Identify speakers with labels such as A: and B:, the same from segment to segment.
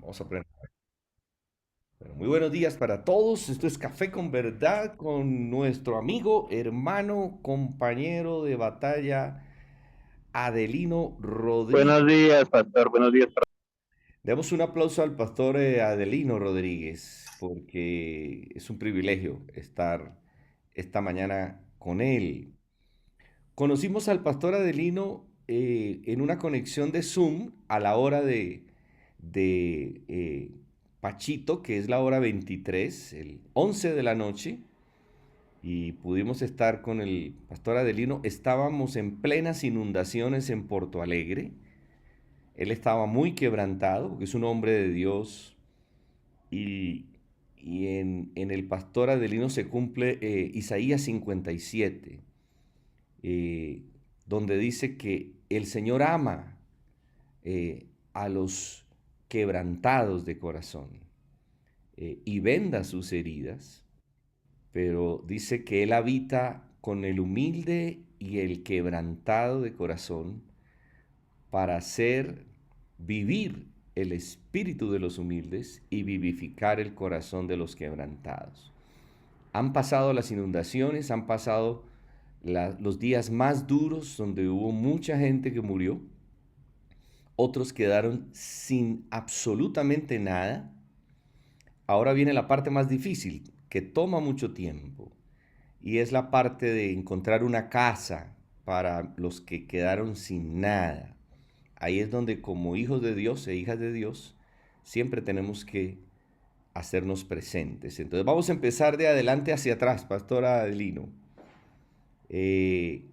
A: Vamos a aprender. Bueno, muy buenos días para todos. Esto es Café con Verdad con nuestro amigo, hermano, compañero de batalla, Adelino Rodríguez.
B: Buenos días, pastor. Buenos días.
A: Demos un aplauso al pastor Adelino Rodríguez, porque es un privilegio estar esta mañana con él. Conocimos al pastor Adelino en una conexión de Zoom a la hora de Pachito, que es la hora 23, el 11 de la noche, y pudimos estar con el pastor Adelino. Estábamos en plenas inundaciones en Porto Alegre. Él estaba muy quebrantado, porque es un hombre de Dios, y, y en el pastor Adelino se cumple Isaías 57, eh, donde dice que el Señor ama a los quebrantados de corazón y venda sus heridas, pero dice que Él habita con el humilde y el quebrantado de corazón para hacer vivir el espíritu de los humildes y vivificar el corazón de los quebrantados. Han pasado las inundaciones, han pasado los días más duros donde hubo mucha gente que murió, otros quedaron sin absolutamente nada. Ahora viene la parte más difícil, que toma mucho tiempo, y es la parte de encontrar una casa para los que quedaron sin nada. Ahí es donde como hijos de Dios e hijas de Dios siempre tenemos que hacernos presentes. Entonces vamos a empezar de adelante hacia atrás, Pastora Adelino. Eh,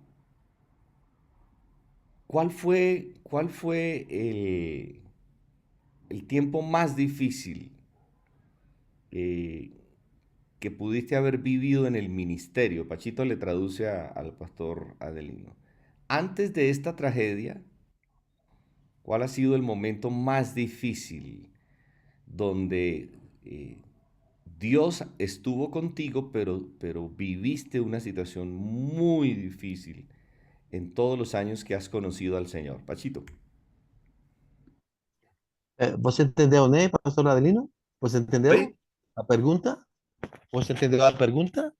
A: ¿Cuál fue el tiempo más difícil eh, que pudiste haber vivido en el ministerio? Pachito le traduce al pastor Adelino. Antes de esta tragedia, ¿cuál ha sido el momento más difícil donde eh, Dios estuvo contigo, pero viviste una situación muy difícil en todos los años que has conocido al Señor? Pachito.
B: Você entendeu, né, pastor Adelino? Você entendeu
C: Oi?
B: a pergunta? Você entendeu a pergunta?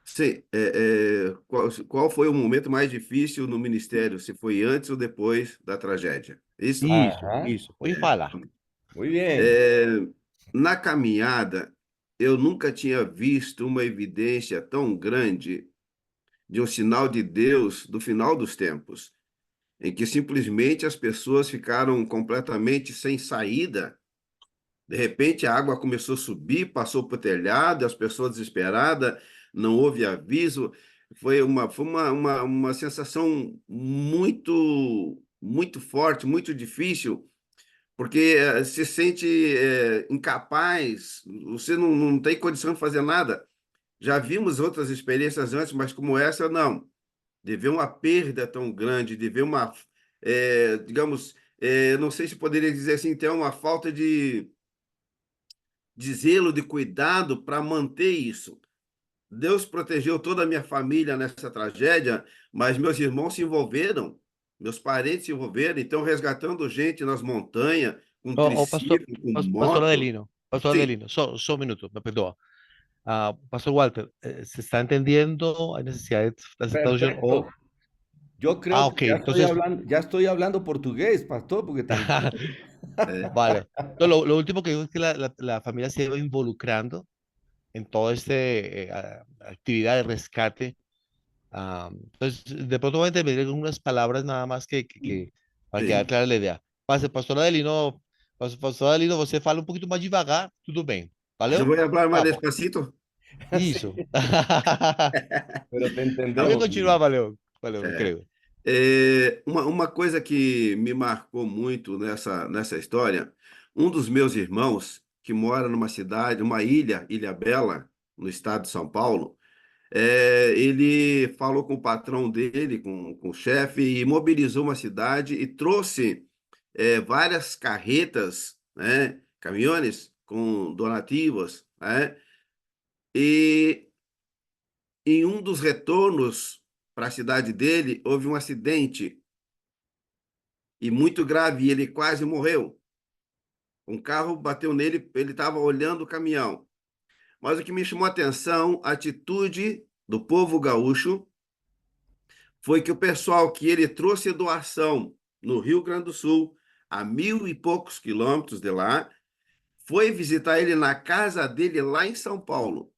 C: Sim. Qual foi o momento mais difícil no ministério? Se foi antes ou depois da tragédia? Isso?
B: Isso,
A: Ajá,
B: isso. Pode falar.
A: muy bien.
C: É, na caminhada, eu nunca tinha visto uma evidência tão grande de um sinal de Deus do final dos tempos, em que simplesmente as pessoas ficaram completamente sem saída. De repente, a água começou a subir, passou para o telhado, as pessoas desesperadas, não houve aviso. Foi uma sensação muito, muito forte, muito difícil, porque se sente incapaz, você não tem condição de fazer nada. Já vimos outras experiências antes, mas como essa, não. De ver uma perda tão grande, de ver uma, digamos, não sei se poderia dizer assim, ter uma falta de zelo, de cuidado para manter isso. Deus protegeu toda a minha família nessa tragédia, mas meus irmãos se envolveram, meus parentes se envolveram, então resgatando gente nas montanhas, com
B: Pastor,
C: triciclo, com
B: pastor
C: moto.
B: Adelino, pastor
C: Sim,
B: Adelino, só um minuto, me perdoa. Pastor Walter, ¿se está entendiendo? ¿Hay necesidad de la traducción?
A: Perfecto. Yo creo que
B: Ok, entonces,
A: ya estoy hablando portugués, pastor, porque tan...
C: é,
B: vale. No, lo último que digo es que la familia se iba involucrando en toda esta actividad de rescate. Entonces, de pronto voy a intervenir con unas palabras nada más para quedar
C: sim.
B: clara la idea. Pastor Adelino, pastor Adelino, você fala um pouquinho mais devagar, tudo bem.
C: Eu
B: Valeu?
C: vou falar mais
B: Vamos.
C: despacito?
B: Isso.
A: Sí, pero te
C: Tá
B: Pode
C: bom.
A: entendemos.
B: continuar, valeu. Valeu,
C: É.
B: incrível.
C: Uma coisa que me marcou muito nessa história, um dos meus irmãos, que mora numa cidade, uma ilha, Ilha Bela, no estado de São Paulo, ele falou com o patrão dele, com o chefe, e mobilizou uma cidade e trouxe várias carretas, né, caminhões com donativas, né, e em um dos retornos para a cidade dele, houve um acidente e muito grave, e ele quase morreu. Um carro bateu nele, ele estava olhando o caminhão. Mas o que me chamou a atenção, a atitude do povo gaúcho, foi que o pessoal que ele trouxe doação no Rio Grande do Sul, a 1.000 e poucos quilômetros de lá, foi visitar ele na casa dele lá em São Paulo,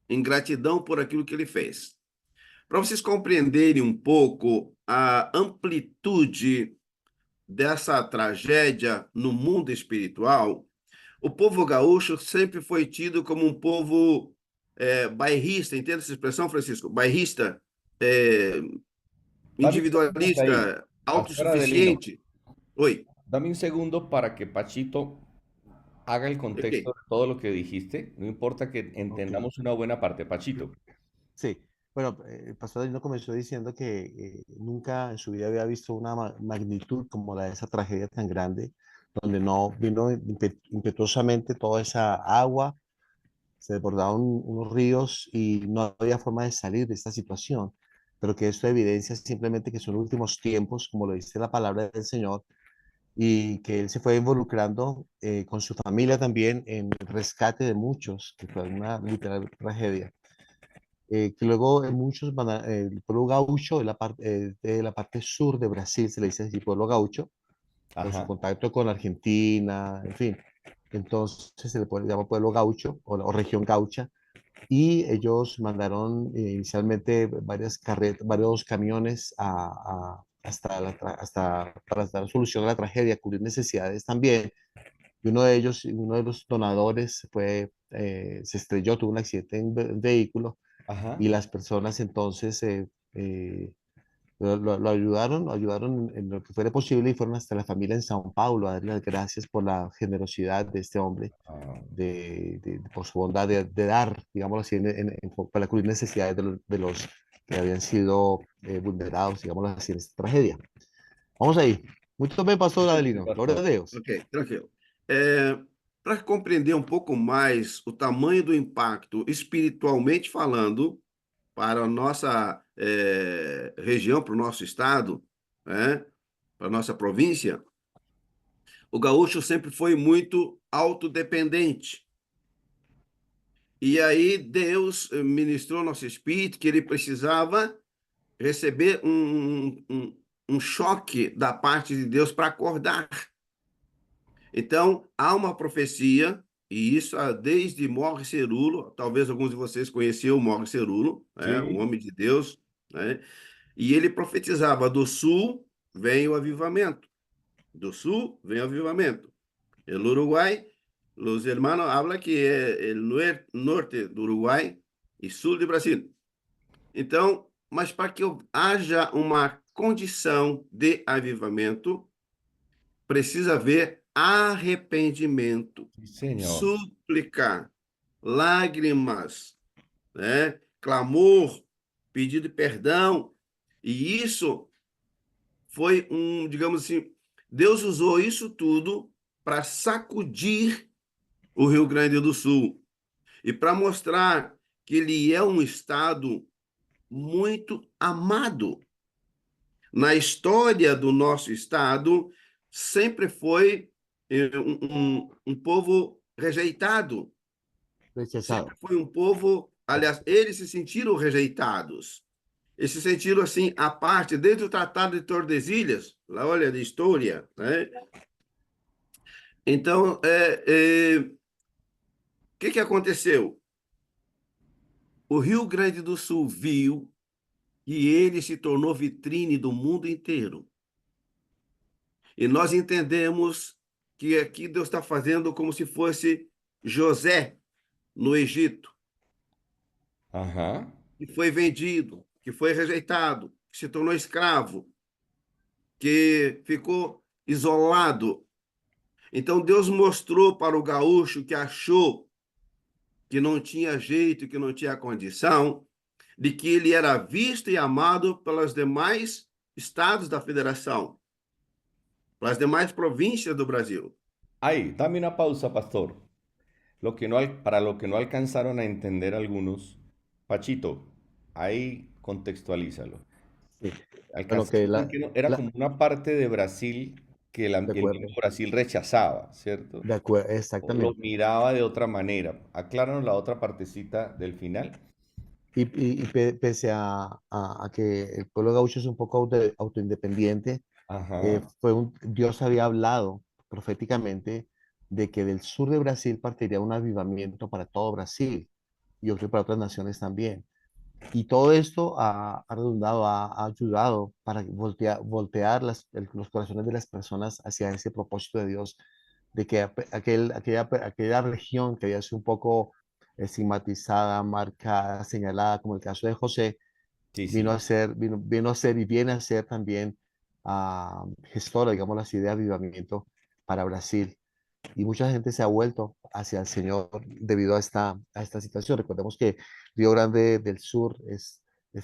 C: em gratidão por aquilo que ele fez. Para vocês compreenderem um pouco a amplitude dessa tragédia no mundo espiritual, o povo gaúcho sempre foi tido como um povo bairrista, entende essa expressão, Francisco? Bairrista, é,
A: Dame un segundo ahí,
C: individualista,
A: Pastora Adelino.
C: autossuficiente. Oi,
A: Dame un segundo para que Pachito haga el contexto
C: ok.
A: de todo lo que dijiste. No importa que
B: Ok.
A: entendamos una buena parte, Pachito.
B: Sí, bueno, el pastor Adelino comenzó diciendo que nunca en su vida había visto una magnitud como la de esa tragedia tan grande, donde no vino impetuosamente toda esa agua, se desbordaron unos ríos y no había forma de salir de esta situación, pero que esto evidencia simplemente que son últimos tiempos, como lo dice la palabra del Señor, y que él se fue involucrando con su familia también en el rescate de muchos, que fue una literal tragedia. Que luego muchos el pueblo gaucho de la parte sur de Brasil, se le dice así, pueblo gaucho, por su
A: Ajá,
B: contacto con Argentina, en fin. Entonces se le llama pueblo gaucho o región gaucha. Y ellos mandaron inicialmente varios camiones para dar solución a la tragedia, cubrir necesidades también. Y uno de los donadores se estrelló, tuvo un accidente en vehículo
A: ajá.
B: y las personas entonces lo ayudaron en lo que fuera posible y fueron hasta la familia en Sao Paulo a darle las gracias por la generosidad de este hombre,
A: Ah,
B: por su bondad de dar, digámoslo así, para cubrir necesidades de los que habían sido vulnerados, digámoslo así, en esta tragedia. Vamos ahí. Muito bem, pastor
A: excelente,
B: Adelino. Glória a
A: pastor.
B: Deus.
C: Ok, tranquilo. Para compreender um pouco mais o tamanho do impacto, espiritualmente falando, para a nossa região, para o nosso estado, né, para a nossa província, o gaúcho sempre foi muito autodependente. E aí Deus ministrou nosso espírito que ele precisava receber um choque da parte de Deus para acordar. Então, há uma profecia, e isso desde Morre Cerulo, talvez alguns de vocês conheciam o Morre Cerulo, né, um
A: Sí,
C: homem de Deus, né, e ele profetizava: do sul vem o avivamento, do sul vem o avivamento. El Uruguai, los hermanos habla que é el norte do Uruguai e sul do Brasil. Então, mas para que haja uma condição de avivamento, precisa haver arrependimento,
A: sí, señor.
C: súplica, lágrimas, né? Clamor, pedido de perdão. E isso foi digamos assim, Deus usou isso tudo para sacudir o Rio Grande do Sul e para mostrar que ele é um estado muito amado. Na história do nosso estado, sempre foi um povo rejeitado, sempre
B: Rechazado.
C: foi um povo, aliás, eles se sentiram rejeitados, eles se sentiram assim, à parte, desde o Tratado de Tordesilhas, lá olha, de história, né? Então, que aconteceu? O Rio Grande do Sul viu que ele se tornou vitrine do mundo inteiro. E nós entendemos que aqui Deus está fazendo como se fosse José no Egito,
A: Ajá.
C: que foi vendido, que foi rejeitado, que se tornou escravo, que ficou isolado. Então Deus mostrou para o gaúcho que achou que não tinha jeito, que não tinha condição, de que ele era visto e amado pelos demais estados da federação, pelas demais províncias do Brasil.
A: Ahí, dame una pausa, pastor. Para lo que no alcanzaron a entender algunos, Pachito, ahí contextualízalo.
B: Sí. Bueno,
A: Alcanzaron a ver que era
B: la,
A: como una parte de Brasil que
B: de
A: el mismo
B: acuerdo,
A: Brasil rechazaba, ¿cierto?
B: de acuerdo,
A: O lo
B: exactamente.
A: miraba de otra manera. Acláranos la otra partecita del final.
B: Pese a que el pueblo gaucho es un poco autoindependiente,
A: Ajá.
B: Dios había hablado proféticamente de que del sur de Brasil partiría un avivamiento para todo Brasil y yo creo para otras naciones también. Y todo esto ha redundado, ha ayudado para voltear los corazones de las personas hacia ese propósito de Dios, de que aquella región que había sido un poco estigmatizada, marcada, señalada, como el caso de José,
A: Sí, sí.
B: vino a ser y viene a ser también gestora, digamos así, de avivamiento para Brasil. Y mucha gente se ha vuelto hacia el Señor debido a esta situación. Recordemos que Río Grande del Sur es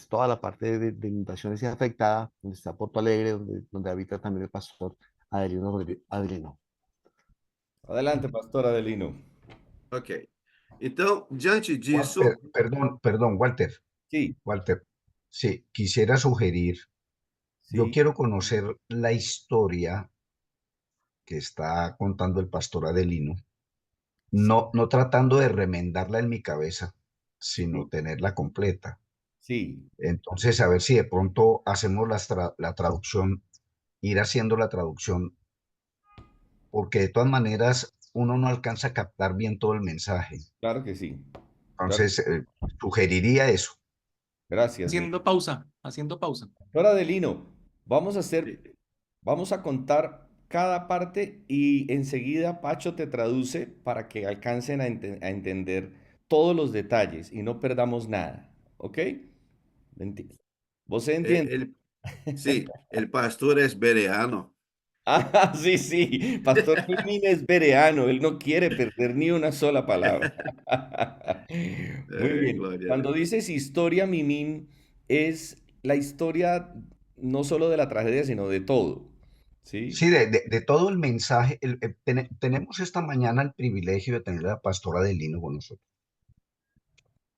B: toda la parte de inundaciones y afectada, donde está Porto Alegre, donde habita también el pastor Adelino.
A: Adelante, Pastor Adelino.
C: Ok. Então, diante disso,
D: Perdón, Walter.
A: Sí,
D: Walter, sí, quisiera sugerir, yo
A: sí,
D: quiero conocer la historia que está contando el pastor Adelino, no tratando de remendarla en mi cabeza, sino
A: sí,
D: tenerla completa.
A: sí.
D: Entonces, a ver si de pronto hacemos la traducción, ir haciendo la traducción, porque de todas maneras uno no alcanza a captar bien todo el mensaje.
A: Claro que sí. Claro.
D: Entonces, sugeriría eso.
A: Gracias.
E: Haciendo pausa, haciendo pausa.
A: Pastor Adelino,
C: sí,
A: vamos a contar cada parte y enseguida Pacho te traduce para que alcancen a entender todos los detalles y no perdamos nada. ¿Ok? ¿Vos entiendes?
C: ele, sim, el pastor es bereano.
A: Ah, sí, sí. Pastor Fermín es bereano. Él no quiere perder ni una sola palabra. Muy bien.
C: Glória a
A: Cuando
C: Deus.
A: dices historia, Mimín, es la historia no solo de la tragedia, sino de todo. ¿Sí?
D: Sí, de todo el mensaje, tenemos esta mañana el privilegio de tener a la pastora Adelino con nosotros.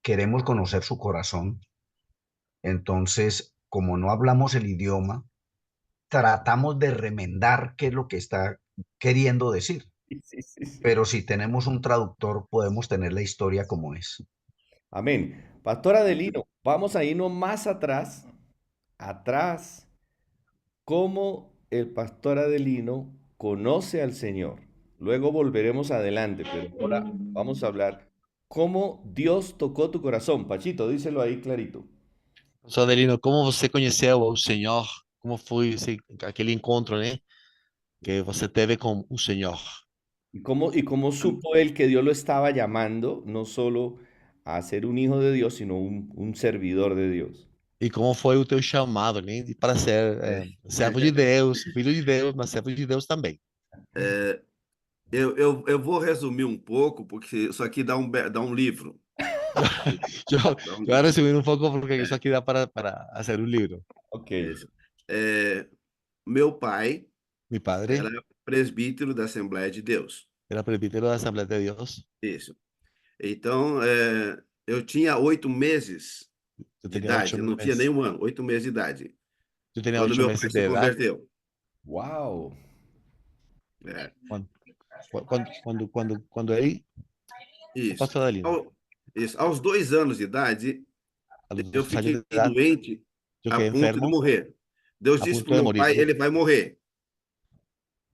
D: Queremos conocer su corazón, entonces, como no hablamos el idioma, tratamos de remendar qué es lo que está queriendo decir.
A: Sí, sí, sí, sí.
D: Pero si tenemos un traductor, podemos tener la historia como es.
A: Amén. Pastor Adelino, vamos a irnos más atrás, atrás, cómo el pastor Adelino conoce al Señor. Luego volveremos adelante, pero ahora vamos a hablar cómo Dios tocó tu corazón. Pachito, díselo ahí clarito.
B: Pastor Adelino, como você conheceu o Senhor? Como foi aquele encontro, né? Que você teve com o Senhor?
A: Y cómo supo él que Dios lo estaba llamando, no solo a ser un hijo de Dios, sino un servidor de Dios?
B: E como foi o teu chamado, né? Para ser servo de Deus, filho de Deus, mas servo de Deus também.
C: Eu vou resumir um pouco, porque isso aqui dá um livro.
B: Yo,
C: Dá um
B: yo voy a
C: livro.
B: resumir un poco porque eso aquí da para hacer un libro.
A: Ok,
C: Isso. Meu pai
B: Mi padre
C: era presbítero da Assembleia de Deus.
B: era presbítero de la Asamblea de Dios.
C: Isso. Então, eu tinha 8 meses
B: Yo
C: de
B: tenía
C: idade, eu não tinha nem 1 ano, 8 meses de idade,
B: yo tenía
C: quando
B: ocho
C: meu pai
B: meses
C: se
B: de edad
C: converteu.
A: wow.
C: É,
B: cuando, cuando él, o
C: isso.
B: pastor Adelino,
C: Aos 2 anos de idade,
B: a los
C: eu
B: 2 años
C: fiquei
B: de edad,
C: doente
B: yo
C: a
B: quedé
C: ponto de
B: enfermo,
C: morrer. Deus
B: a
C: disse para
B: punto
C: o
B: de
C: meu pai,
B: morirme.
C: ele vai morrer,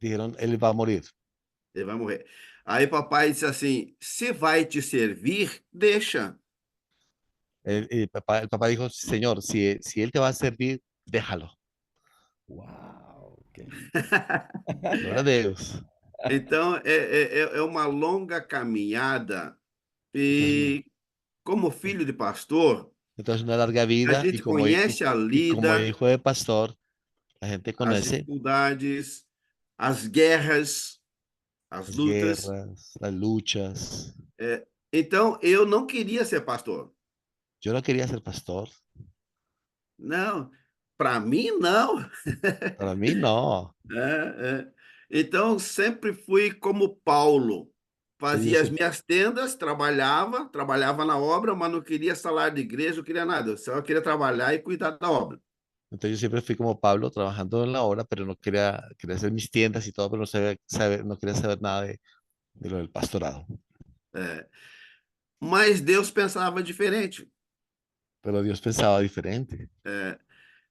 B: Dijeron, él va a morir.
C: ele vai morrer. Aí papai disse assim, se vai te servir, deixa.
B: El papá dijo, Señor, si él te va a servir, déjalo.
A: Wow, qué lindo.
B: Gloria a Dios.
C: Então, é uma longa caminhada
B: Entonces,
C: e, como filho de pastor,
B: entonces una larga
C: a
B: vida
C: gente conhece a
B: y como
C: lida,
B: hijo de pastor, la gente
C: as
B: conoce
C: dificuldades, as guerras, as
B: las
C: lutas.
B: guerras, las luchas.
C: Então, eu não queria ser pastor.
B: Yo no quería ser pastor.
C: Não, para mim, não.
B: Para mí no.
C: É. Então, sempre fui como Paulo.
B: Yo
C: Fazia as minhas tendas, trabalhava na obra, mas não queria salário de igreja, não queria nada. Eu só queria trabalhar e cuidar da obra.
B: Entonces yo siempre fui como Pablo, trabajando en la obra, pero no quería hacer mis tiendas y todo, pero no quería saber nada de lo del pastorado.
C: É, mas Deus pensava diferente.
B: Pero Dios pensaba diferente.
C: É,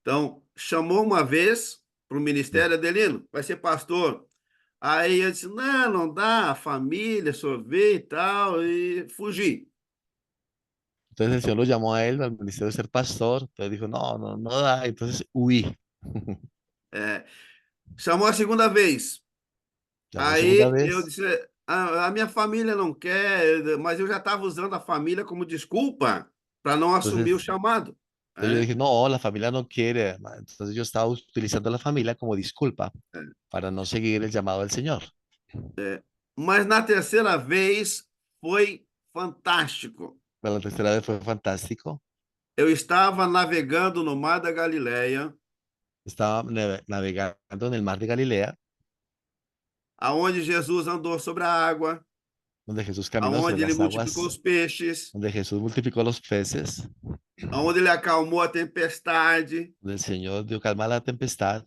C: então, chamou uma vez para o ministério, Adelino, vai ser pastor. Aí eu disse, não, não dá, a família, sorvete e tal, e fugi.
B: Entonces el Señor lo llamó a él al ministerio de ser pastor. Entonces dijo, no, no, no da. Entonces huí.
C: É, chamou a segunda vez.
B: Llamó segunda
C: Aí eu
B: vez.
C: disse, a minha família não quer, mas eu já estava usando a família como desculpa para não assumir o
B: Entonces,
C: chamado.
B: entonces yo
C: É,
B: dije, no, la familia no quiere. Entonces yo estaba utilizando a la familia como disculpa
C: é,
B: para no seguir el llamado del Señor.
C: mas na terceira vez foi fantástico.
B: Pero la tercera vez fue fantástico.
C: Eu estava navegando no Mar da Galileia,
B: Estaba navegando en el mar de Galilea,
C: aonde Jesus andou sobre a água,
B: donde Jesús caminó sobre
C: aonde ele
B: las
C: multiplicou
B: aguas,
C: os peixes,
B: donde Jesús multiplicó los peces,
C: aonde ele acalmou a tempestade.
B: donde el Señor dio calma a la tempestad.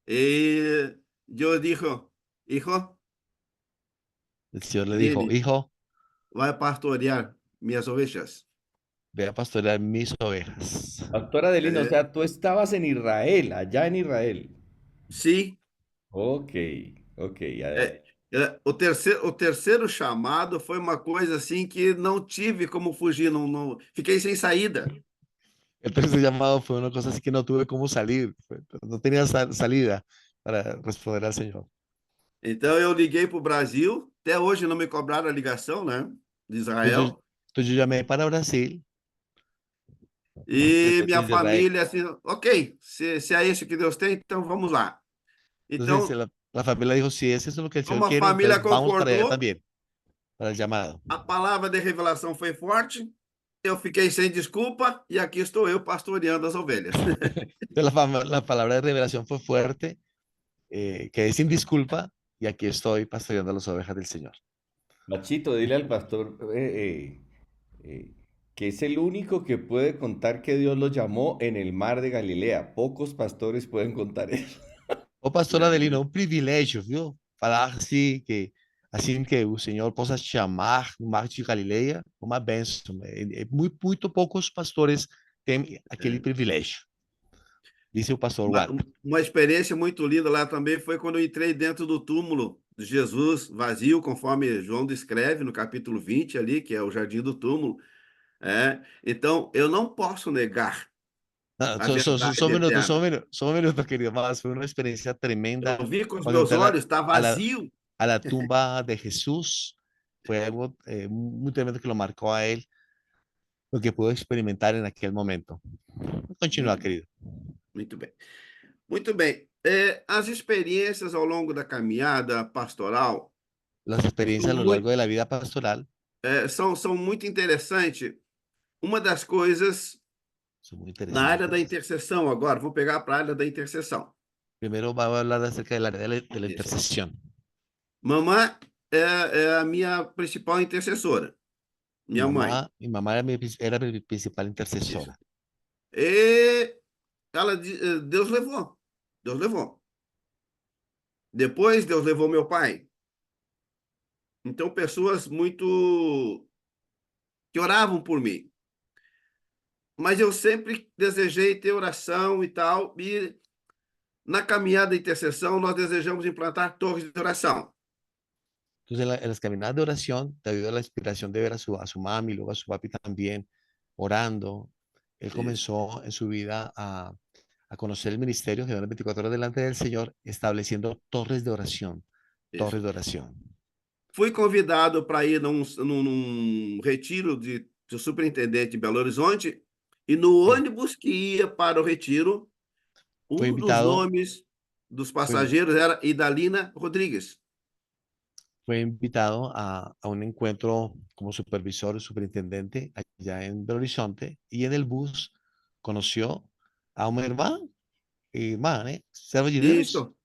C: E Deus dijo, hijo,
B: El Señor le dijo,
C: Lili,
B: hijo,
C: vai pastorear minhas ovelhas.
B: ve a pastorear mis ovejas.
A: Pastor Adelino, o
C: É,
A: sea, tú estabas en Israel, allá en Israel.
C: sim,
A: Ok, ok.
C: é, o terceiro chamado foi uma coisa assim que não tive como fugir, fiquei sem saída.
B: El tercer llamado fue una cosa así que no tuve cómo salir, no tenía salida para responder al Señor.
C: Então eu liguei para o Brasil, até hoje não me cobraram a ligação, né, de
B: Entonces yo,
C: Israel.
B: entonces yo llamé para Brasil,
C: E minha
B: desde Israel.
C: família assim, ok, se é isso que Deus tem, então vamos lá.
B: Entonces
C: Então,
B: la familia dijo, si es eso lo que el Señor
C: como a
B: quiere,
C: família
B: entonces vamos para allá
C: concordou,
B: también, para el llamado.
C: a palavra de revelação foi forte, eu fiquei sem desculpa e aqui estou eu pastoreando as ovelhas.
B: Entonces la palabra de revelación fue fuerte, quedé sin disculpa y aquí estoy pastoreando las ovejas del Señor.
A: Machito, dile al pastor eh, que es el único que puede contar que Dios lo llamó en el mar de Galilea. Pocos pastores pueden contar eso.
B: Ô, pastor Adelino, é um privilégio, viu? Falar assim que o Senhor possa chamar no Mar de Galileia, uma bênção. Muito, muito poucos pastores têm aquele privilégio, disse o pastor
C: Uma,
B: Walter.
C: uma experiência muito linda lá também foi quando eu entrei dentro do túmulo de Jesus vazio, conforme João descreve no capítulo 20 ali, que é o jardim do túmulo. Então, eu não posso negar
B: Ah,
C: a verdade eterna.
B: só um minuto, querido, mas foi uma experiência
C: Eu
B: tremenda
C: vi com os
B: quando
C: meus
B: entré
C: olhos, está
B: a la,
C: vazio.
B: a la tumba de Jesús. Foi algo muito tremendo que lo marcou a ele, lo que pudo experimentar en aquel momento. Continua, querido.
C: Muito bem. Muito bem. As experiências ao longo da caminhada pastoral
B: Las experiencias
C: são
B: a lo
C: muito,
B: largo de la vida pastoral
C: são muito interessantes. Uma das coisas
B: son muy
C: na área da
B: interesantes.
C: intercessão agora, vou pegar para a área da intercessão.
B: Primero vamos a hablar acerca del área de la
C: Isso.
B: intercesión.
C: Mamãe é a minha principal intercessora, minha mãe.
B: Mi mamá era mi principal
C: Isso.
B: intercesora.
C: E ela, Deus levou. Deus levou. Depois, Deus levou meu pai. Então, pessoas muito que oravam por mim. Mas eu sempre desejei ter oração e tal. E na caminhada de intercessão, nós desejamos implantar torres de oração.
B: Entonces, en las caminadas de oración, debido a la inspiración de ver a su mami y luego a su papi también orando, él
C: Isso.
B: comenzó en su vida a conocer el ministerio, quedó las 24 horas delante del Señor, estableciendo torres de oración,
C: Isso.
B: torres de oración.
C: Fui convidado para ir num retiro de superintendente de Belo Horizonte, e no
B: Sí.
C: ônibus que ia para o retiro,
B: Fue
C: um dos
B: invitado,
C: nomes dos
B: fue,
C: passageiros era Idalina Rodrigues.
B: fue invitado a un encuentro como supervisor, superintendente allá en Belo Horizonte y en el bus conoció a una hermana, serva de Deus,
C: Isso.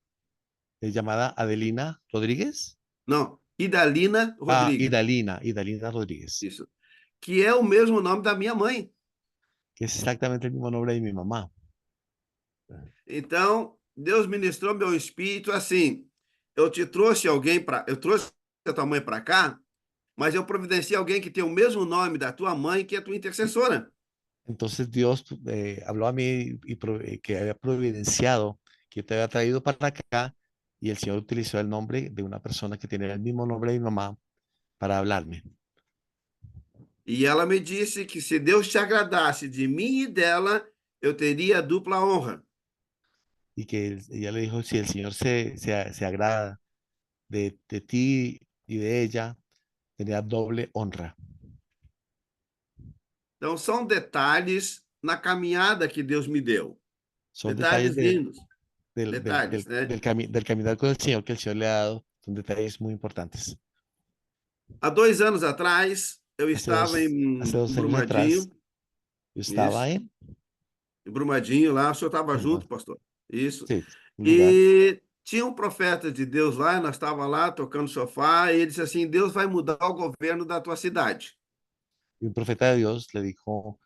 B: llamada Adelina Rodríguez.
C: Não, Idalina
B: Ah,
C: Rodrigues.
B: Idalina Rodríguez,
C: Isso. Que é o mesmo nome da minha mãe.
B: que es exactamente el mismo nombre de mi mamá.
C: Então, Deus ministrou meu espírito assim: eu te trouxe alguém para. Eu trouxe a tua mãe para cá, mas eu providenciei alguém que tem o mesmo nome da tua mãe, que é a tua intercessora.
B: Entonces Dios habló a mí y que había providenciado, que te había traído para acá y el Señor utilizó el nombre de una persona que tenía el mismo nombre de mi mamá para hablarme.
C: E ela me disse que se Deus te agradasse de mim e dela, eu teria dupla honra.
B: Y que ella le dijo, si el Señor se agrada de ti y de ella, tenía doble honra.
C: Então, são detalhes na caminhada que Deus me deu.
B: Son detalles
C: Detalhes lindos.
B: del, del,
C: Detalhes,
B: del,
C: né?
B: del caminar con el Señor que el Señor le ha dado. Son detalles muy importantes.
C: Há 2 anos atrás, eu
B: Hace
C: estava
B: dos, hace
C: em
B: 2 años atrás,
C: Brumadinho,
B: yo estaba
C: isso,
B: en,
C: em Brumadinho lá, o senhor estava
B: perdón,
C: junto, pastor, isso,
B: sí, un lugar.
C: e tinha um profeta de Deus lá, nós estávamos lá tocando sofá, e ele disse assim, Deus vai mudar o governo da tua cidade.
B: Y un profeta de Dios le dijo,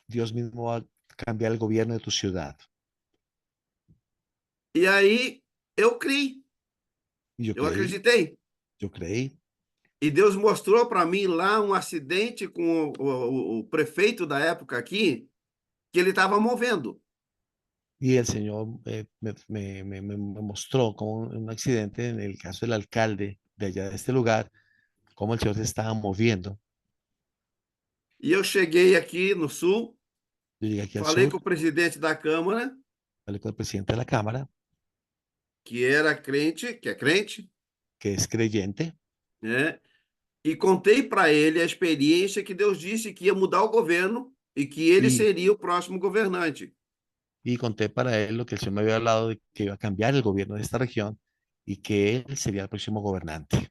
B: Dios mismo va a cambiar el gobierno de tu ciudad.
C: E aí, eu criei,
B: Y
C: eu acreditei,
B: yo creí,
C: e Deus mostrou para mim lá um acidente com o prefeito da época aqui, que ele estava movendo.
B: y el Señor me mostró como un accidente en el caso del alcalde de allá de este lugar, cómo el Señor se estaba moviendo.
C: E eu cheguei aqui no sul,
B: Yo llegué aquí al
C: falei
B: sur,
C: com o presidente da Câmara,
B: hablé con el presidente de la Cámara,
C: que era crente, que é crente,
B: que es creyente,
C: né? E contei para ele a experiência que Deus disse que ia mudar o governo e que ele
B: y,
C: seria o próximo governante.
B: y conté para él lo que el Señor me había hablado de que iba a cambiar el gobierno de esta región y que él sería el próximo gobernante.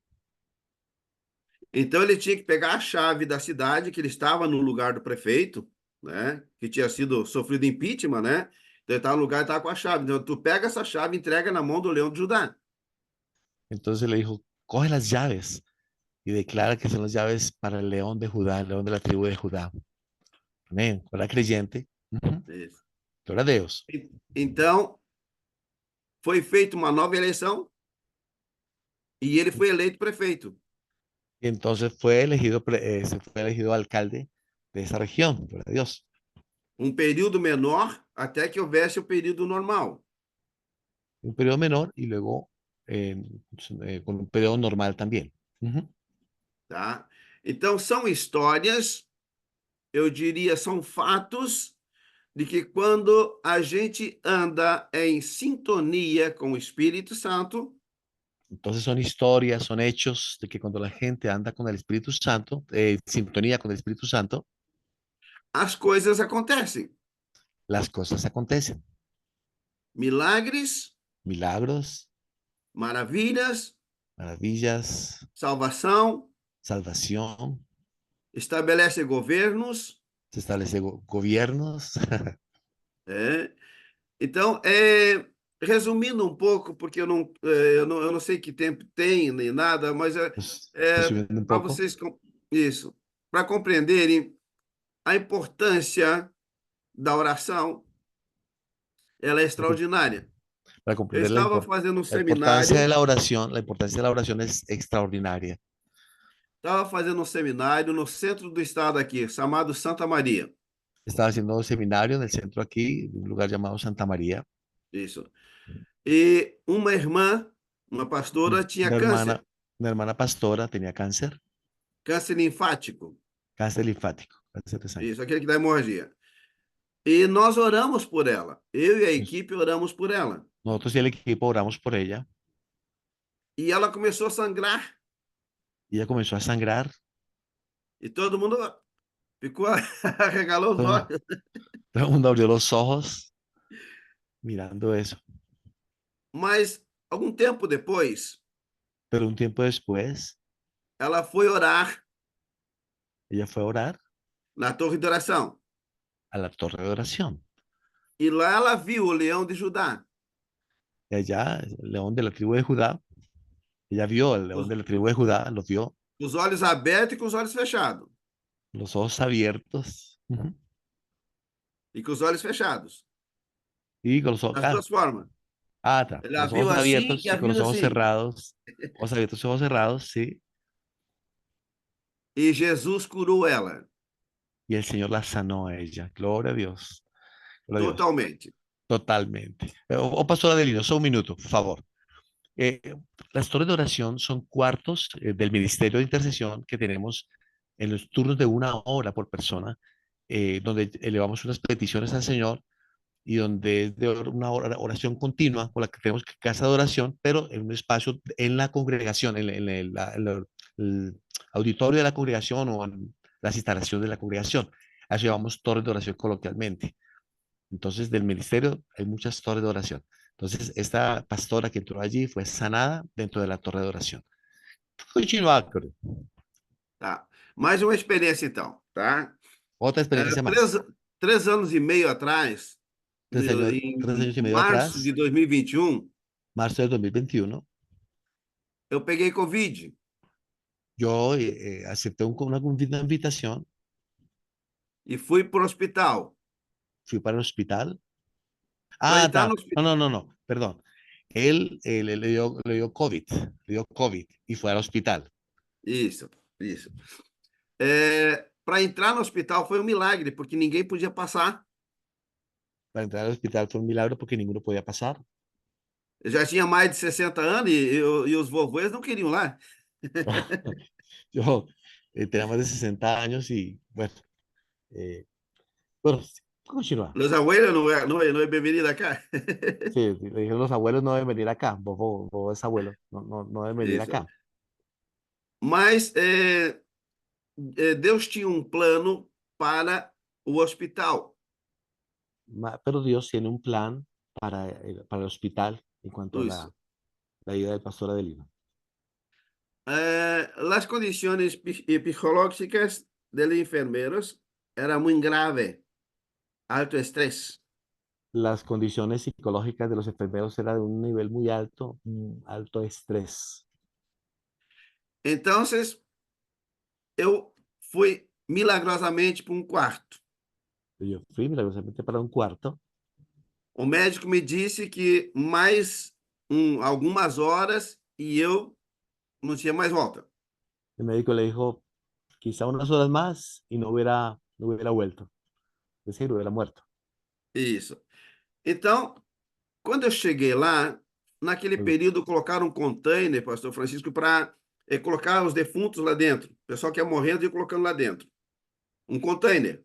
C: Então ele tinha que pegar a chave da cidade, que ele estava no lugar do prefeito, né? Que tinha sido sofrido impeachment, né? Então ele estava no lugar e estava com a chave. Então tu pega essa chave e entrega na mão do leão de Judá.
B: Entonces le dijo, coge las llaves y declara que son las llaves para el león de Judá, el león de la tribu de Judá. Amén. Era creyente. Ujú.
C: Isso.
B: Gloria a Dios.
C: Então foi feita uma nova eleição e ele foi eleito prefeito.
B: Y entonces fue elegido, se fue elegido alcalde de esa región. Gloria a Dios.
C: Período menor até que houvesse o período normal.
B: Un periodo menor y luego con un periodo normal también. Ujú.
C: Tá? Então, são histórias, eu diria, são fatos de que quando a gente anda em sintonia com o Espírito Santo,
B: Entonces son historias, son hechos de que cuando la gente anda con el Espíritu Santo, sintonía con el Espíritu Santo,
C: as coisas acontecem.
B: las cosas acontecen.
C: Milagres,
B: Milagros,
C: maravilhas,
B: maravillas,
C: salvação,
B: salvación,
C: estabelece governos.
B: se establece gobiernos.
C: É. Então, resumindo um pouco, porque eu não sei que tempo tem nem nada, mas
B: Resumiendo un
C: para
B: poco,
C: vocês isso, para compreenderem a importância da oração, ela é extraordinária.
B: para
C: Eu
B: comprender
C: estava fazendo um
B: la importancia de
C: seminário,
B: la oración, la importancia de la oración es extraordinaria.
C: no centro do estado aqui, chamado Santa Maria.
B: Estaba haciendo un seminario en el centro aquí, en un lugar llamado Santa María.
C: Isso. E uma irmã, uma pastora, tinha
B: Una
C: câncer,
B: hermana, una hermana pastora tenía
C: câncer linfático.
B: cáncer linfático, cáncer de sangre.
C: Isso, aquele que dá hemorragia. E nós oramos por ela. Eu e a equipe oramos por ela.
B: Nosotros y el equipo oramos por ella
C: E ela começou a sangrar.
B: y ella comenzó a sangrar.
C: E todo mundo ficou, arregalou os
B: Todo,
C: olhos.
B: todo el mundo abrió los ojos mirando eso.
C: Mas, algum tempo depois,
B: Pero un tiempo después,
C: ela foi orar
B: ella fue a orar
C: na torre de oração.
B: a la torre de oración.
C: E lá ela viu o leão de Judá.
B: Y allá, el león de la tribu de Judá, ella vio al león
C: Os,
B: de la tribu de Judá, lo vio,
C: os olhos abertos e com os olhos fechados.
B: los ojos abiertos. Ujú.
C: E com os olhos fechados.
B: Y con los ojos,
C: das duas formas.
B: con
C: Ela
B: los ojos
C: viu assim e
B: abiertos
C: a
B: y con
C: viu
B: los
C: assim.
B: ojos abiertos y ojos cerrados, sí.
C: E Jesus curou ela
B: Y el Señor la sanó a ella. Gloria a Dios. Gloria a Dios.
C: totalmente.
B: Totalmente. Pastor Adelino, solo un minuto, por favor. Eh, las torres de oración son cuartos del ministerio de intercesión que tenemos en los turnos de 1 hora por persona, donde elevamos unas peticiones al Señor y donde es de una oración continua con la que tenemos casa de oración, pero en un espacio en la congregación, el auditorio de la congregación o en las instalaciones de la congregación. A eso llamamos torres de oración coloquialmente. Entonces, del ministerio hay muchas torres de oración. Entonces, esta pastora que entró allí fue sanada dentro de la torre de oración. Continuar, Coro.
C: Tá. Mais uma experiência, então, tá?
B: Otra
C: É,
B: experiencia más.
C: 3 anos e meio atrás,
B: Tres años y
C: em
B: medio
C: março de
B: atrás,
C: 2021,
B: marzo del 2021,
C: eu peguei Covid
B: yo acepté una invitación,
C: e fui para o hospital.
B: fui para el hospital.
C: Para
B: Ah,
C: entrar no
B: no,
C: hospital.
B: no, no, no, perdón. Él le dio COVID, le dio COVID y fue al hospital.
C: Isso, isso. Para entrar no hospital foi um milagre, porque ninguém podia passar.
B: Para entrar al hospital fue un milagro porque ninguno podía pasar.
C: Eu já tinha mais de 60 anos e os vovôs não queriam lá.
B: Yo tenía más de 60 años y bueno, bueno, continúa.
C: Los abuelos não é bem-vindo acá.
B: Sí, le dijeron los abuelos no deben venir acá, vos es abuelo, no deben venir
C: Isso.
B: acá.
C: Mas Deus tinha um plano para o hospital.
B: Pero Dios tiene un plan para el hospital en cuanto a
C: Isso.
B: la vida del pastor Adelino.
C: As condições psicológicas dos enfermeiros eram muito graves, alto estresse.
B: Las condiciones psicológicas de los enfermeros eran de un nivel muy alto, alto estrés.
C: Então, eu fui milagrosamente para um quarto.
B: Yo fui milagrosamente para un cuarto.
C: O médico me disse que mais algumas horas e eu não tinha mais volta.
B: El médico le dijo, quizá unas horas más y no hubiera vuelto. Es decir, hubiera muerto.
C: Isso. Então, quando eu cheguei lá, naquele
B: Pues,
C: período colocaram um container, pastor Francisco, para colocar os defuntos lá dentro. O pessoal que ia morrendo ia colocando lá dentro. Um container.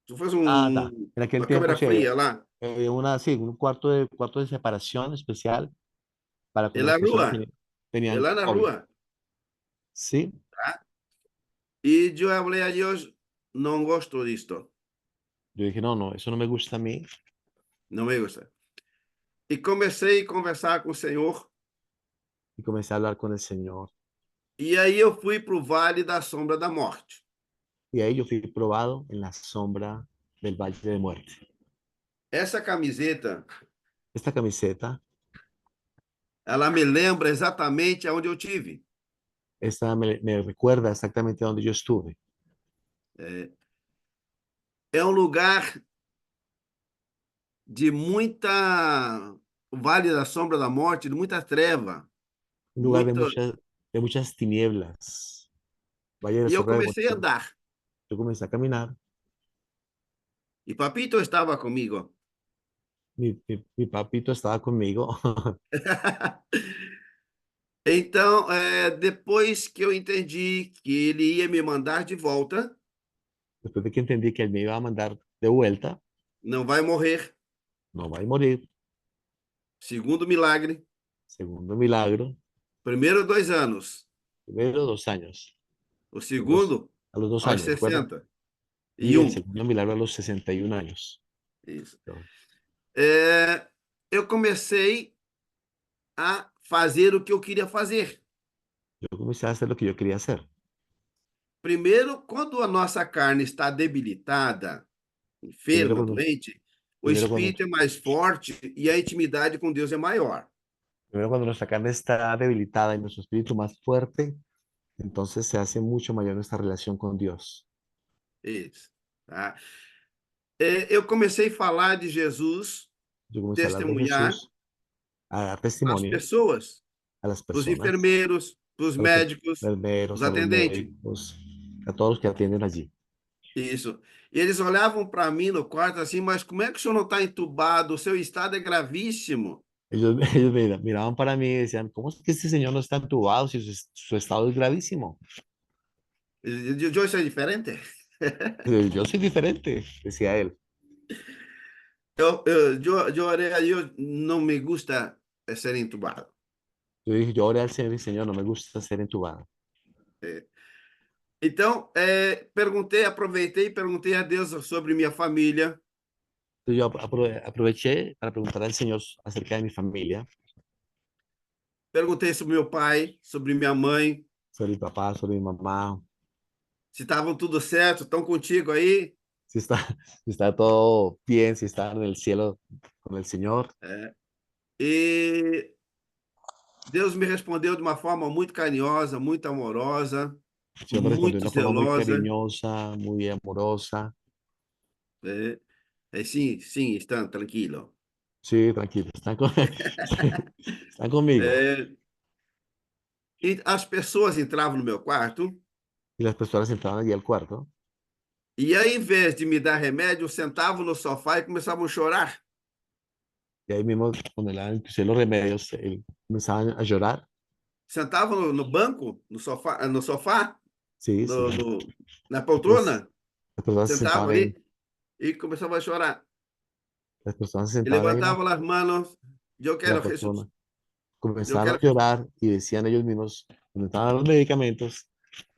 C: Se fosse
B: En aquel
C: uma
B: tiempo
C: câmera
B: se
C: fria lá.
B: sí, un cuarto de separación especial para
C: É
B: cuando
C: lá
B: las
C: na
B: personas
C: rua. É
B: tenían
C: lá na
B: COVID.
C: rua.
B: Sí,
C: Tá? E eu falei a Deus, não gosto disto.
B: yo dije, no, eso no me gusta a mí.
C: Não me gusta. E comecei a conversar com o Senhor.
B: Y comencé a hablar con el Señor.
C: E aí eu fui para o Vale da Sombra da Morte.
B: Y ahí yo fui probado en la sombra del valle de muerte.
C: Essa camiseta,
B: Esta camiseta,
C: ela me lembra exatamente aonde eu tive.
B: esta me recuerda exactamente donde yo estuve.
C: É um lugar de muita Vale da Sombra da Morte, de muita treva,
B: Un lugar
C: muito.
B: de muchas tinieblas. Valle de
C: E eu
B: sombra de
C: comecei a
B: muerte.
C: andar.
B: Yo comencé a caminar.
C: E Papito estava comigo.
B: Mi papito estaba conmigo.
C: Então, depois que eu entendi que ele ia me mandar de volta,
B: Después de que entendí que él me iba a mandar de vuelta,
C: não vai morrer.
B: no va a morir.
C: Segundo milagre,
B: Segundo milagro,
C: primeiro 2 anos,
B: primero 2 años.
C: o
B: Los dos-
C: segundo
B: a los dos
C: aos
B: años, ¿recuerda?
C: 60.
B: Y el segundo milagro a los 61 años.
C: Isso.
B: Yo,
C: Eu comecei a fazer o que eu queria fazer.
B: yo comencé a hacer lo que yo quería hacer.
C: Primeiro, quando a nossa carne está debilitada,
B: Primero
C: enferma,
B: cuando,
C: doente, o
B: primero cuando,
C: espírito é mais forte e a intimidade com Deus é maior.
B: primero cuando nuestra carne está debilitada y nuestro espíritu más fuerte, entonces se hace mucho mayor nuestra relación con Dios.
C: Isso, tá? Eu comecei a falar de Jesus
B: Yo comencé a hablar de
C: testemunhar
B: Jesús, a dar
C: às
B: testimonio
C: pessoas,
B: a las
C: para os
B: personas,
C: enfermeiros, para os
B: a los
C: médicos, os
B: enfermeros, a los
C: atendentes.
B: médicos, a todos los que atienden allí.
C: Isso. E eles olhavam para mim no quarto assim, mas como é que o senhor não está entubado? O seu estado é gravíssimo.
B: Ellos miraban para mí y decían, ¿cómo es que este señor no está entubado si su estado es gravísimo?
C: Eu sou diferente?
B: Yo soy diferente, decía él.
C: Eu orei aí, eu não me gusta ser entubado.
B: Yo dije, yo oré al Señor y Señor, no me gusta ser entubado.
C: Então, aproveitei e perguntei a Deus sobre minha família,
B: Entonces yo aproveché para preguntar al Señor acerca de mi familia,
C: perguntei sobre meu pai, sobre minha mãe,
B: sobre mi papá, sobre mi mamá,
C: se estavam tudo certo, estão contigo aí.
B: si está, si está todo bien, si están en el cielo con el Señor.
C: E Deus me respondeu de uma forma muito carinhosa, muito amorosa,
B: El Señor me respondió de
C: muito
B: una forma muy
C: zelosa.
B: cariñosa, muy amorosa.
C: Sim, sim, estão tranquilo.
B: Sí, tranquilo, están conmigo.
C: É, e as pessoas entravam no meu quarto
B: Y las personas entraban allí al cuarto
C: e, ao invés de me dar remédio, sentavam no sofá e começavam a chorar.
B: y ahí mismo, cuando le daban inclusive los remedios, comenzaban a llorar.
C: Sentavam no banco, no sofá,
B: Sí, sí.
C: no, no, na
B: Entonces,
C: poltrona,
B: las personas se
C: sentavam
B: sentaban ahí,
C: ali e começavam a chorar.
B: las personas se
C: E
B: sentaban ahí,
C: levantavam as manos, eu
B: y la
C: quero Jesus,
B: persona
C: eu
B: comenzaban a
C: quero Jesus.
B: llorar y decían ellos mismos, cuando estaban los medicamentos,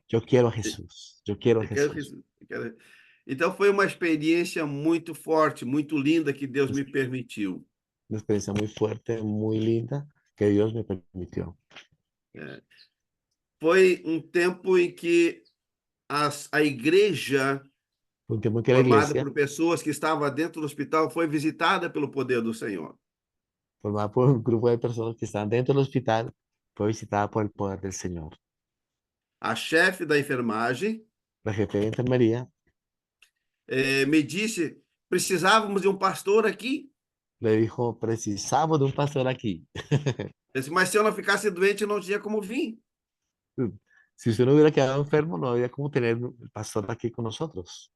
B: yo quiero a Jesús, yo quiero a
C: Eu quero
B: Jesús.
C: Jesus. Então foi uma experiência muito forte, muito linda que Deus
B: Es
C: me permitiu.
B: una experiencia muy fuerte, muy linda, que Dios me permitió.
C: É. Foi um tempo em que a igreja,
B: Fue un tiempo en que la
C: formada
B: iglesia,
C: por pessoas que estavam dentro do hospital, foi visitada pelo poder do Senhor.
B: formada por un grupo de personas que estaban dentro del hospital, fue visitada por el poder del Señor.
C: A chefe da enfermagem
B: La jefe de enfermería
C: me disse: precisávamos de um pastor aqui.
B: le dijo, precisamos de un pastor aquí.
C: Eu disse, mas se eu não ficasse doente, eu não tinha como vir.
B: Si usted no hubiera quedado enfermo, no había cómo tener el pastor aquí con nosotros.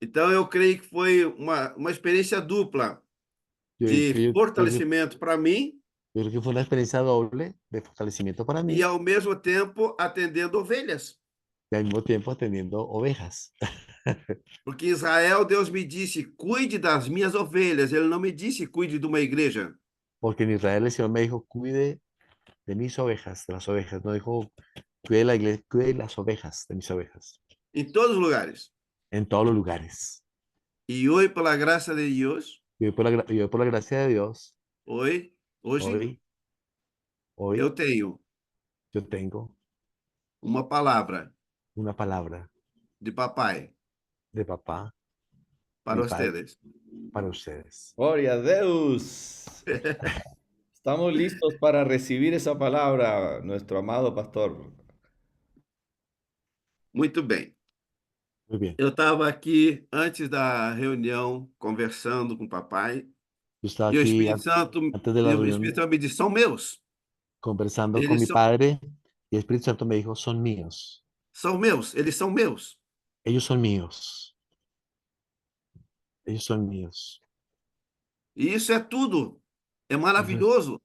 C: Então eu creio que foi uma experiência dupla
B: Yo,
C: de
B: yo
C: fortalecimento para mim
B: creo que fue una experiencia doble de fortalecimiento para
C: e,
B: mí
C: ao mesmo tempo, atendendo ovelhas.
B: y al mismo tiempo atendiendo ovejas.
C: Porque em Israel, Deus me disse: cuide das minhas ovelhas. Ele não me disse: cuide de uma igreja.
B: Porque en Israel el Señor me dijo, cuide de mis ovejas, de las ovejas. No dijo, cuide la iglesia, cuide las ovejas de mis ovejas.
C: Em todos os lugares.
B: En todos los lugares.
C: E hoje, pela graça de Deus,
B: Y hoy por la gracia de Dios,
C: hoje
B: hoy,
C: eu
B: hoy
C: tenho
B: yo tengo
C: uma palavra
B: una palabra
C: de papai
B: de papá,
C: para
B: mi padre,
C: vocês.
B: para ustedes.
A: Gloria a Deus. Estamos listos para recibir esa palabra, nuestro amado pastor.
C: Muito bem.
B: Muy bien.
C: Eu estava aqui antes da reunião, conversando com o papai,
B: Yo estaba
C: e o
B: aquí
C: Espírito Santo,
B: antes de
C: e
B: la
C: o Espírito
B: reunión
C: Santo me disse: são meus.
B: conversando con
C: Eles
B: mi
C: são,
B: padre y el Espíritu Santo me dijo, son míos.
C: são meus. Eles são meus.
B: Ellos son míos. Ellos son míos.
C: E isso é tudo. É
B: Eso es,
C: maravilhoso.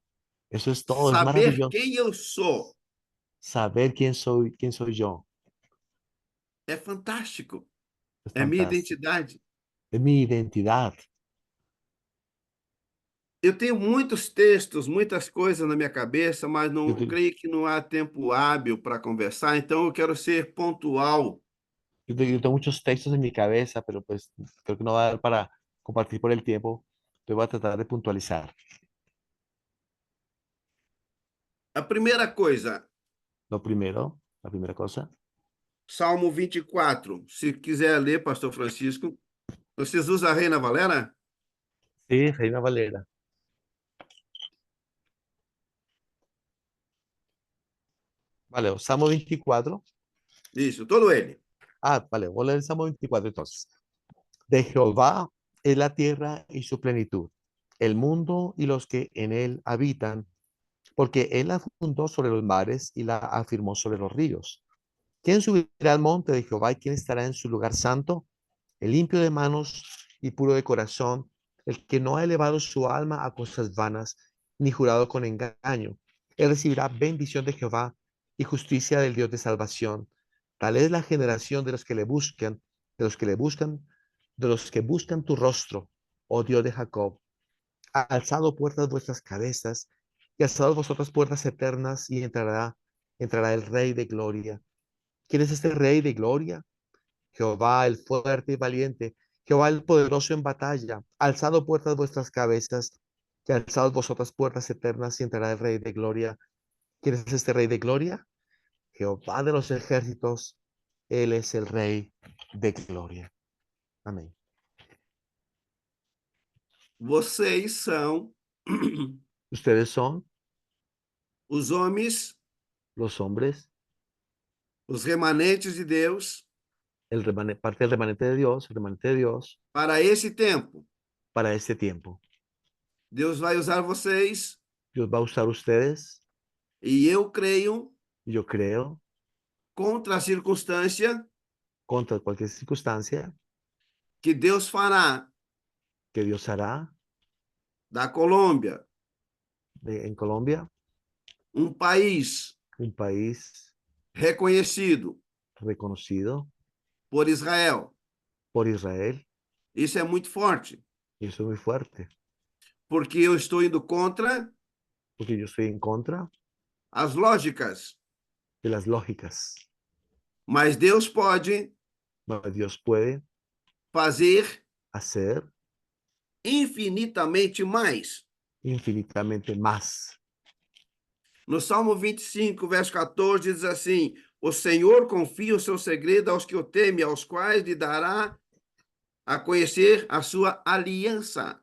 B: eso es todo, es
C: Saber
B: maravilloso.
C: quem eu sou
B: Saber quién soy yo.
C: é fantástico.
B: Es
C: É minha
B: fantástico.
C: identidade.
B: Es mi identidad.
C: Eu tenho muitos textos, muitas coisas na minha cabeça, mas
B: Yo,
C: não
B: te-
C: creio que não há tempo hábil para conversar, então eu quero ser pontual.
B: yo tengo muchos textos en mi cabeza, pero pues creo que no va a dar para compartir por el tiempo. Entonces voy a tratar de puntualizar.
C: A primeira coisa,
B: Lo primero, la primera cosa.
C: Salmo 24. Se quiser ler, Pastor Francisco. Vocês usam a Reina Valera?
B: Sí, Reina Valera. Vale, o Salmo 24.
C: Isso, todo ele.
B: Ah, vale, voy a leer el Salmo 24 entonces. De Jehová es la tierra y su plenitud, el mundo y los que en él habitan, porque él la fundó sobre los mares y la afirmó sobre los ríos. ¿Quién subirá al monte de Jehová y quién estará en su lugar santo? El limpio de manos y puro de corazón, el que no ha elevado su alma a cosas vanas, ni jurado con engaño. Él recibirá bendición de Jehová y justicia del Dios de salvación. Tal es la generación de los que le buscan, de los que le buscan, de los que buscan tu rostro, oh Dios de Jacob. Alzado puertas vuestras cabezas, y alzado vosotras puertas eternas, y entrará el Rey de gloria. ¿Quién es este Rey de gloria? Jehová el fuerte y valiente, Jehová el poderoso en batalla. Alzado puertas vuestras cabezas, y alzado vosotras puertas eternas, y entrará el Rey de gloria. ¿Quién es este Rey de gloria? Jehová de los ejércitos, Él es el Rey de gloria. Amén.
C: Vocês são
B: Ustedes son
C: os homens,
B: los hombres,
C: os remanentes de Deus
B: parte del remanente de Dios, el remanente de Dios,
C: para esse tempo.
B: para este tiempo.
C: Deus vai usar vocês
B: Dios va a usar ustedes,
C: e eu creio,
B: y yo creo,
C: contra a circunstância,
B: contra cualquier circunstancia,
C: que Deus fará
B: que Dios hará
C: da Colômbia
B: en Colombia
C: um país
B: un país
C: reconhecido
B: reconocido
C: por Israel.
B: por Israel,
C: Isso é muito forte,
B: y eso es muy fuerte,
C: porque eu estou indo contra
B: porque yo estoy en contra
C: as lógicas,
B: de las lógicas,
C: mas Deus pode
B: pero Dios puede
C: fazer
B: hacer
C: infinitamente mais.
B: infinitamente más.
C: No Salmo 25, verso 14, diz assim: O Senhor confia o seu segredo aos que o temem, aos quais lhe dará a conhecer a sua aliança.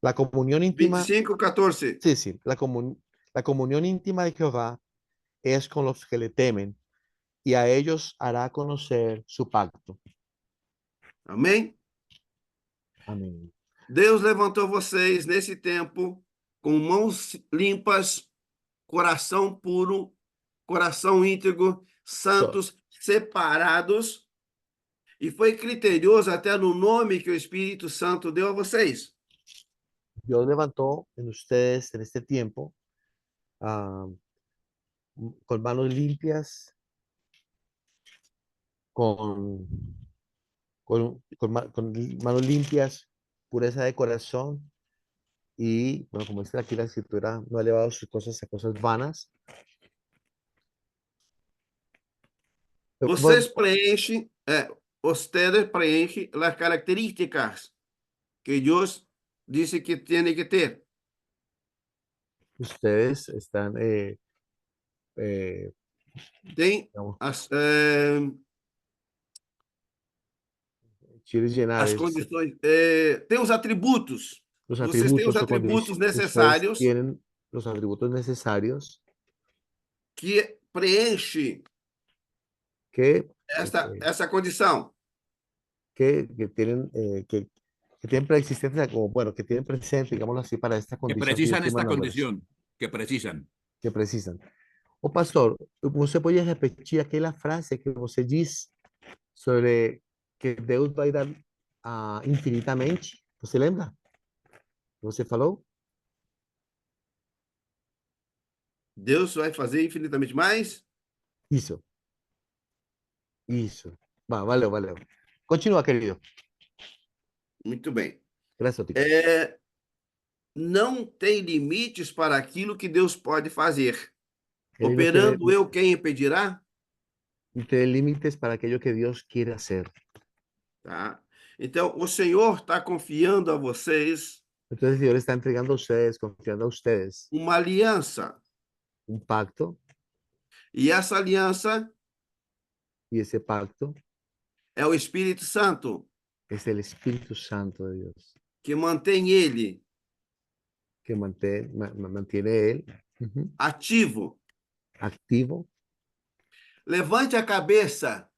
B: La comunión íntima,
C: 25, 14.
B: sí, sí, la comunión íntima de Jehová es con los que le temen y a ellos hará conocer su pacto.
C: Amém?
B: Amén.
C: Deus levantou vocês nesse tempo com mãos limpas, coração puro, coração íntegro, santos, separados, e foi criterioso até no nome que o Espírito Santo deu a vocês.
B: Dios levantó en ustedes en este tiempo ah, con manos limpias, con, con manos limpias, pureza de corazón y, bueno, como dice aquí la escritura, no ha elevado sus cosas a cosas vanas.
C: Vocês preenchem, ustedes preenchem as características que Deus disse que tem que ter.
B: Ustedes están,
C: Tem
B: digamos, quieres llenar
C: as condições, tem os atributos.
B: los
C: Vocês têm os
B: atributos o
C: atributos
B: ustedes
C: necessários
B: tienen los atributos necesarios
C: que preenche
B: que,
C: essa condição.
B: que tienen, que tienen preexistencia, como, bueno, que tienen presente, digámoslo así, para esta
E: Que
B: condición que yo
E: precisan
B: estoy
E: esta
B: mandándoles,
E: condición, que precisan.
B: que precisan. Ô pastor, você pode repetir aquela frase que você diz sobre que Deus vai dar infinitamente? Você lembra? Você falou?
C: Deus vai fazer infinitamente mais?
B: Isso. Isso. Valeu, valeu. Continua, querido.
C: Muito bem.
B: Graças a Deus.
C: Não tem limites para aquilo que Deus pode fazer.
B: Ele
C: Operando eu, quem impedirá?
B: não tem limites para aquilo que Deus quer fazer.
C: Tá? Então, o Senhor está confiando a vocês
B: Então, o Senhor está entregando a vocês, confiando a vocês,
C: uma aliança.
B: pacto,
C: E essa aliança
B: e esse pacto
C: é o Espírito Santo,
B: é o Espírito Santo de Deus,
C: que mantém ele
B: que mantém ele
C: ativo.
B: activo.
C: Levante a cabeça,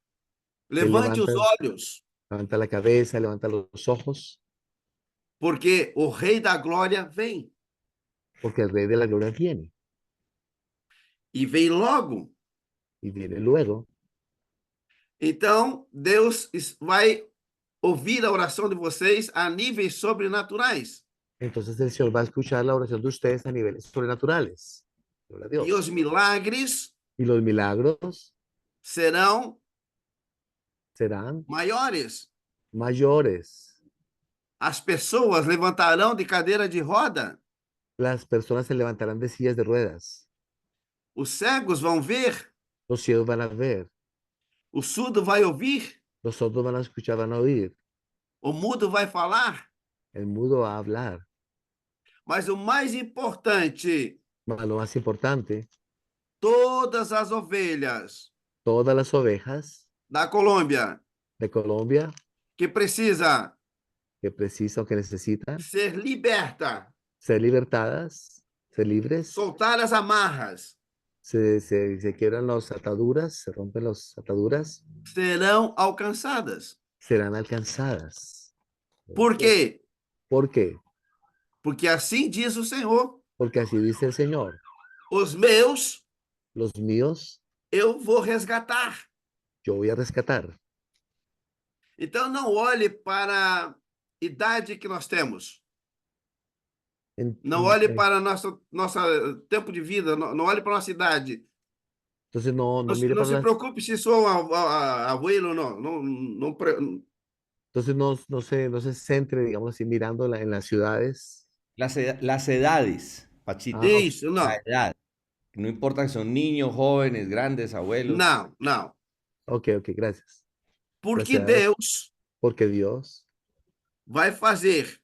C: levante os olhos.
B: Levanta la cabeza, levanta los ojos,
C: porque o Rei da Glória vem.
B: porque el Rey de la Gloria viene.
C: E vem logo.
B: Y viene luego.
C: Então, Deus vai ouvir a oração de vocês a níveis sobrenaturais.
B: Entonces el Señor va a escuchar la oración de ustedes a niveles sobrenaturales. Gloria a
C: E os
B: Dios.
C: milagres
B: Y los milagros
C: serão
B: serán
C: maiores.
B: mayores.
C: As pessoas levantarão de cadeira de roda.
B: Las personas se levantarán de sillas de ruedas.
C: Os cegos vão ver.
B: Los ciegos van a ver.
C: O surdo vai ouvir.
B: Los sordos van a escuchar, van a oír.
C: O mudo vai falar.
B: El mudo va a hablar.
C: Mas o mais importante,
B: Mas lo más importante,
C: todas as ovelhas
B: todas las ovejas
C: da Colômbia
B: de Colombia
C: que precisa
B: que precisan o que necesitan
C: ser liberta,
B: ser libertadas, ser libres,
C: soltar as amarras,
B: se quiebran las ataduras, se rompen las ataduras,
C: serão alcançadas.
B: serán alcanzadas.
C: Por quê?
B: ¿Por qué?
C: Porque assim diz o Senhor:
B: Porque así dice el Señor.
C: os meus
B: Los míos
C: eu vou resgatar.
B: yo voy a rescatar.
C: Então não olhe para a idade que nós temos. Não olhe para nosso tempo de vida, não olhe para a nossa idade.
B: Entonces no
C: Não,
B: mire
C: não
B: para
C: se
B: las,
C: preocupe se sou abuelo, não.
B: entonces no se centre, digamos así, mirando en las ciudades.
A: Las edades, Pachito.
B: Ah,
C: Isso,
A: La
C: não.
A: edad. No importa si son niños, jóvenes, grandes, abuelos.
C: Não, não.
B: ok, gracias.
C: Porque
B: Gracias.
C: Deus
B: Porque Dios
C: vai fazer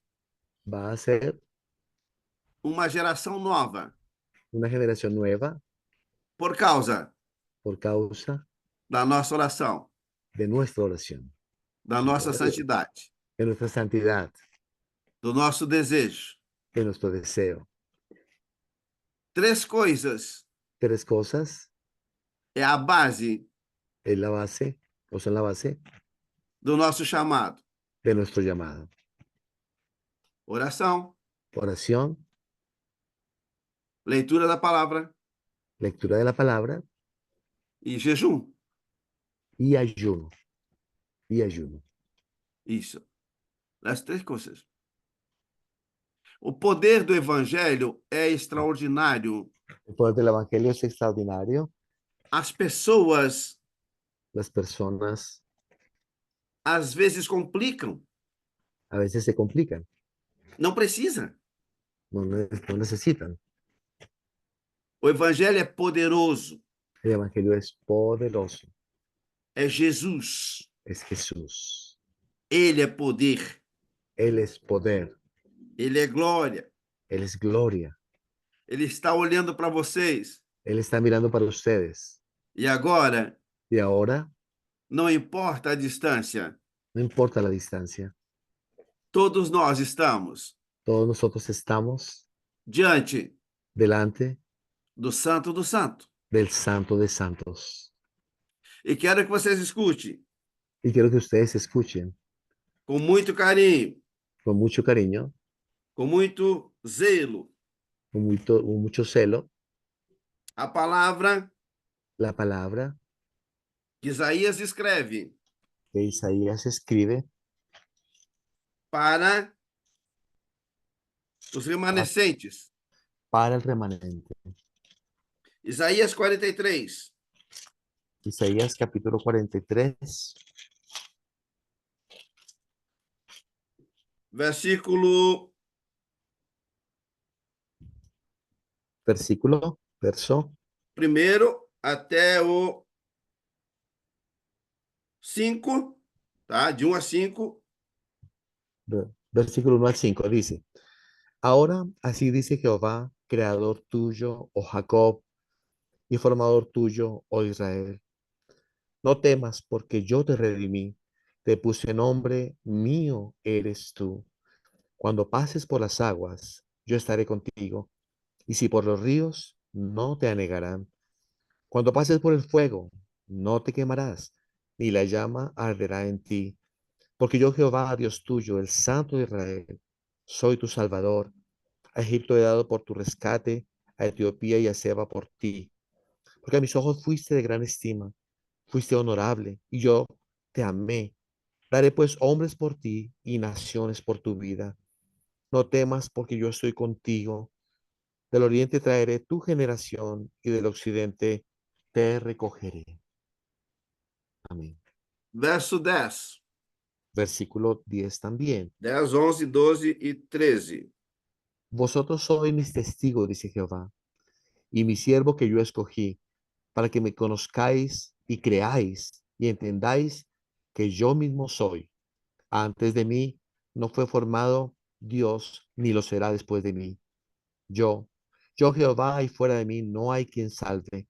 B: va a hacer
C: uma geração nova
B: una generación nueva
C: por causa
B: por causa
C: da nossa oração,
B: de nuestra oración,
C: da nossa santidade,
B: de nuestra santidad,
C: do nosso desejo.
B: de nuestro deseo.
C: Três coisas
B: Tres cosas
C: é a base
B: es la base, o son la base
C: do nosso chamado:
B: de nuestro llamado.
C: oração,
B: Oración,
C: leitura da palavra
B: lectura de la palabra
C: e jejum.
B: y ayuno. Y ayuno.
C: Isso. As três coisas. O poder do evangelho é extraordinário.
B: El poder del evangelio es extraordinario.
C: As pessoas
B: Las personas
C: às vezes complicam.
B: a veces se complican,
C: Não precisa.
B: no necesitan.
C: O evangelho é poderoso.
B: El evangelio es poderoso,
C: É Jesus.
B: es Jesús.
C: Ele é poder.
B: Él es poder,
C: Ele é glória.
B: Él es gloria.
C: Ele está olhando para vocês.
B: Él está mirando para ustedes.
C: E agora,
B: Y ahora,
C: não importa a distância,
B: no importa la distancia,
C: todos nós estamos
B: todos nosotros estamos
C: diante
B: delante
C: do Santo do Santo.
B: del Santo de Santos.
C: E quero que vocês escutem
B: Y quiero que ustedes escuchen
C: com muito carinho,
B: con mucho cariño,
C: com muito zelo,
B: con mucho celo,
C: a palavra
B: la palabra
C: que Isaías escreve
B: que Isaías escribe
C: para os remanescentes.
B: para el remanente.
C: Isaías 43,
B: Isaías capítulo 43,
C: versículo
B: verso
C: 1 até o 5, tá? De 1 a 5.
B: versículo 1 al 5 dice: Ahora así dice Jehová, creador tuyo, oh Jacob, y formador tuyo, oh Israel. No temas, porque yo te redimí, te puse nombre, mío eres tú. Cuando pases por las aguas, yo estaré contigo, y si por los ríos, no te anegarán. Cuando pases por el fuego, no te quemarás, ni la llama arderá en ti, Porque yo, Jehová, Dios tuyo, el Santo de Israel, soy tu Salvador. A Egipto he dado por tu rescate, a Etiopía y a Seba por ti. Porque a mis ojos fuiste de gran estima, fuiste honorable, y yo te amé. Daré pues hombres por ti y naciones por tu vida. No temas, porque yo estoy contigo. Del oriente traeré tu generación, y del occidente te recogeré. Amén.
C: Verso 10.
B: Versículo 10 también.
C: 10, 11, 12 y 13.
B: Vosotros sois mis testigos, dice Jehová, y mi siervo que yo escogí, para que me conozcáis y creáis y entendáis que yo mismo soy. Antes de mí no fue formado Dios, ni lo será después de mí. Yo, yo Jehová, y fuera de mí no hay quien salve.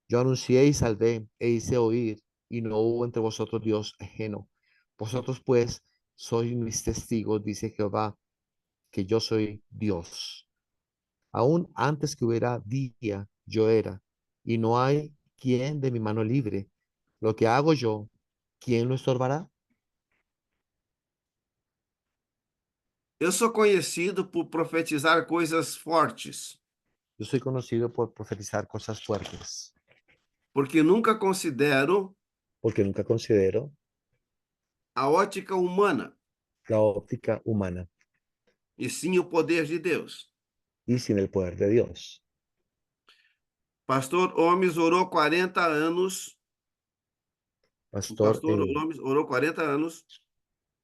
B: Yo anuncié y salvé, e hice oír, y no hubo entre vosotros Dios ajeno. Vosotros pues sois mis testigos, dice Jehová, que yo soy Dios. Aún antes que hubiera día, yo era, y no hay quien de mi mano libre. Lo que hago yo, ¿quién lo estorbará?
C: Eu sou conhecido por profetizar coisas fortes,
B: Yo soy conocido por profetizar cosas fuertes,
C: porque nunca considero
B: porque nunca considero
C: a ótica humana,
B: la óptica humana
C: e sim o poder de Deus.
B: y sin el poder de Dios.
C: Pastor Homes orou 40 anos. O
B: Pastor,
C: pastor Homes orou 40 anos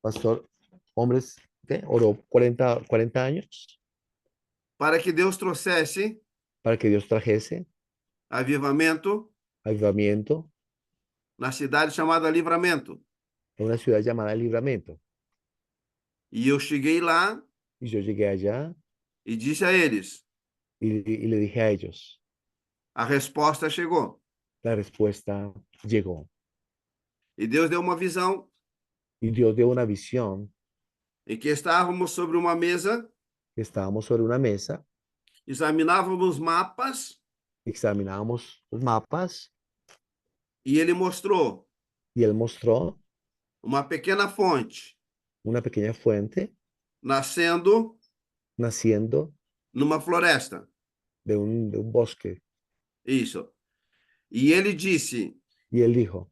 B: pastor, hombres, ¿qué? Oró 40 años
C: para que Deus trouxesse
B: para que Dios trajese
C: avivamento
B: avivamiento
C: na cidade chamada Livramento.
B: a una ciudad llamada Libramento.
C: E eu cheguei lá
B: Y yo llegué allá
C: e disse a eles:
B: y le dije a ellos,
C: a resposta chegou.
B: la respuesta llegó.
C: E Deus deu uma visão
B: Y Dios dio una visión
C: em que estávamos sobre uma mesa,
B: que estábamos sobre una mesa,
C: examinávamos mapas
B: examinábamos los mapas
C: e ele mostrou
B: y él mostró
C: uma pequena fonte
B: una pequeña fuente
C: nascendo
B: naciendo
C: numa floresta.
B: de un bosque.
C: Isso. E ele disse:
B: Y él dijo,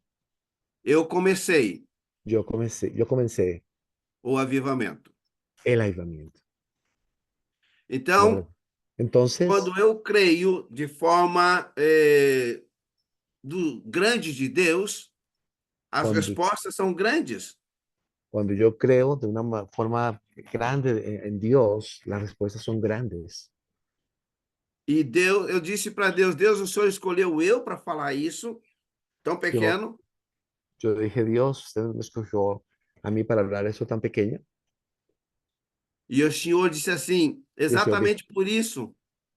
C: eu comecei
B: yo comencé
C: o avivamento.
B: el avivamiento.
C: Então,
B: Entonces,
C: quando eu creio de forma grande de Deus, as
B: cuando,
C: respostas são grandes.
B: cuando yo creo de una forma grande en Dios, las respuestas son grandes.
C: E Deus, eu disse para Deus: Deus, o Senhor escolheu eu para falar isso, tão
B: Yo,
C: pequeno,
B: yo dije, Dios, usted me escogió a mí para hablar eso tan pequeño.
C: e o Senhor disse assim:
B: Y
C: exatamente por isso,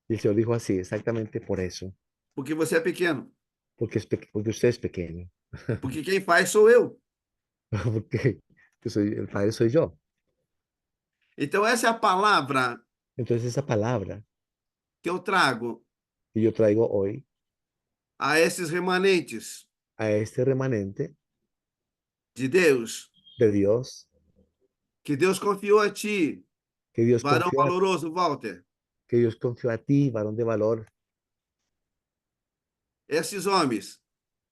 B: el Señor dijo así, exactamente por eso,
C: porque você é pequeno,
B: porque, porque usted es pequeño,
C: porque quem faz sou eu.
B: porque el Padre soy yo.
C: Então, essa é a palavra
B: Entonces esa palabra
C: que eu trago
B: que yo traigo hoy
C: a esses remanentes
B: a este remanente
C: de Deus,
B: de Dios,
C: que Deus confiou a ti,
B: que Dios
C: varão
B: confió a,
C: valoroso, Walter.
B: que Dios confió a ti, varón de valor,
C: Esses homens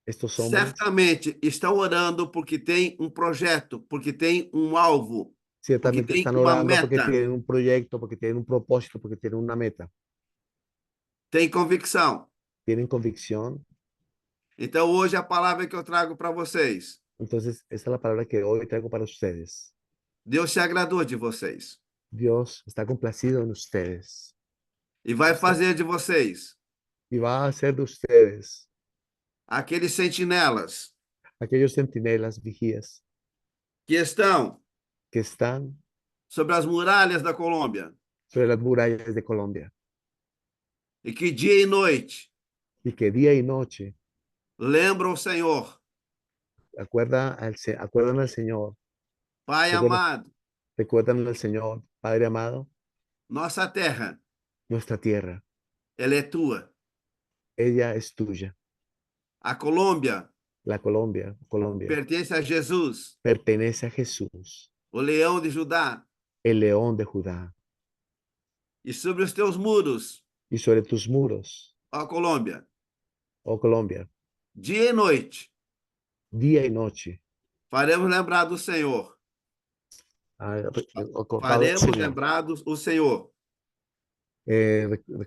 B: estos hombres
C: certamente estão orando porque tem um projeto, porque tem um alvo, porque
B: ciertamente
C: tem
B: están
C: uma
B: orando porque
C: meta,
B: tienen un proyecto, porque tienen un propósito, porque tienen una meta,
C: tem convicção.
B: tienen convicción.
C: Então, hoje, a palavra que eu trago para vocês,
B: Entonces, esa es la palabra que hoy traigo para ustedes.
C: Deus se agradou de vocês
B: Dios está complacido en ustedes
C: e vai fazer de vocês
B: y va a hacer de ustedes
C: aqueles sentinelas
B: aquellos centinelas, vigías,
C: que estão
B: que están
C: sobre as muralhas da Colômbia
B: sobre las murallas de Colombia
C: e que dia e noite
B: y que día y noche
C: lembram o Senhor,
B: acuerdan al Señor,
C: Pai
B: recuerdan,
C: amado,
B: recuerdan al Señor, Padre amado,
C: nossa terra,
B: nuestra tierra,
C: ela é tua.
B: ella es tuya.
C: A Colômbia
B: La Colombia, Colombia,
C: pertence a Jesus,
B: pertenece a Jesús,
C: o leão de Judá.
B: el león de Judá.
C: E sobre os teus muros,
B: Y sobre tus muros,
C: ó Colômbia,
B: oh Colombia,
C: dia e noite,
B: día y noche,
C: faremos lembrar do Senhor.
B: recordado al
C: Faremos
B: Señor.
C: lembrar o Senhor,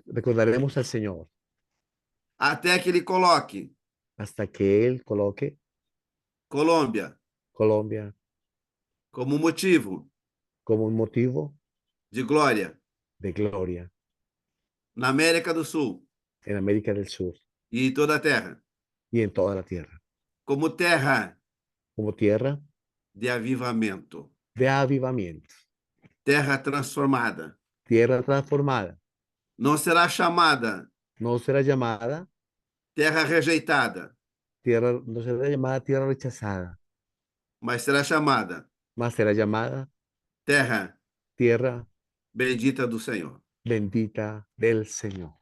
B: Recordaremos al Señor
C: até que Ele coloque
B: hasta que Él coloque
C: Colômbia
B: Colombia
C: como motivo
B: como un motivo
C: de glória
B: de gloria
C: na América do Sul
B: en América del Sur
C: e em toda a terra,
B: y en toda la tierra,
C: como terra
B: como tierra
C: de avivamento,
B: de avivamiento,
C: terra transformada.
B: tierra transformada.
C: Não será chamada
B: No será llamada
C: terra rejeitada,
B: tierra, no será llamada tierra rechazada,
C: mas será chamada
B: más será llamada
C: terra
B: tierra
C: bendita do Senhor.
B: bendita del Señor.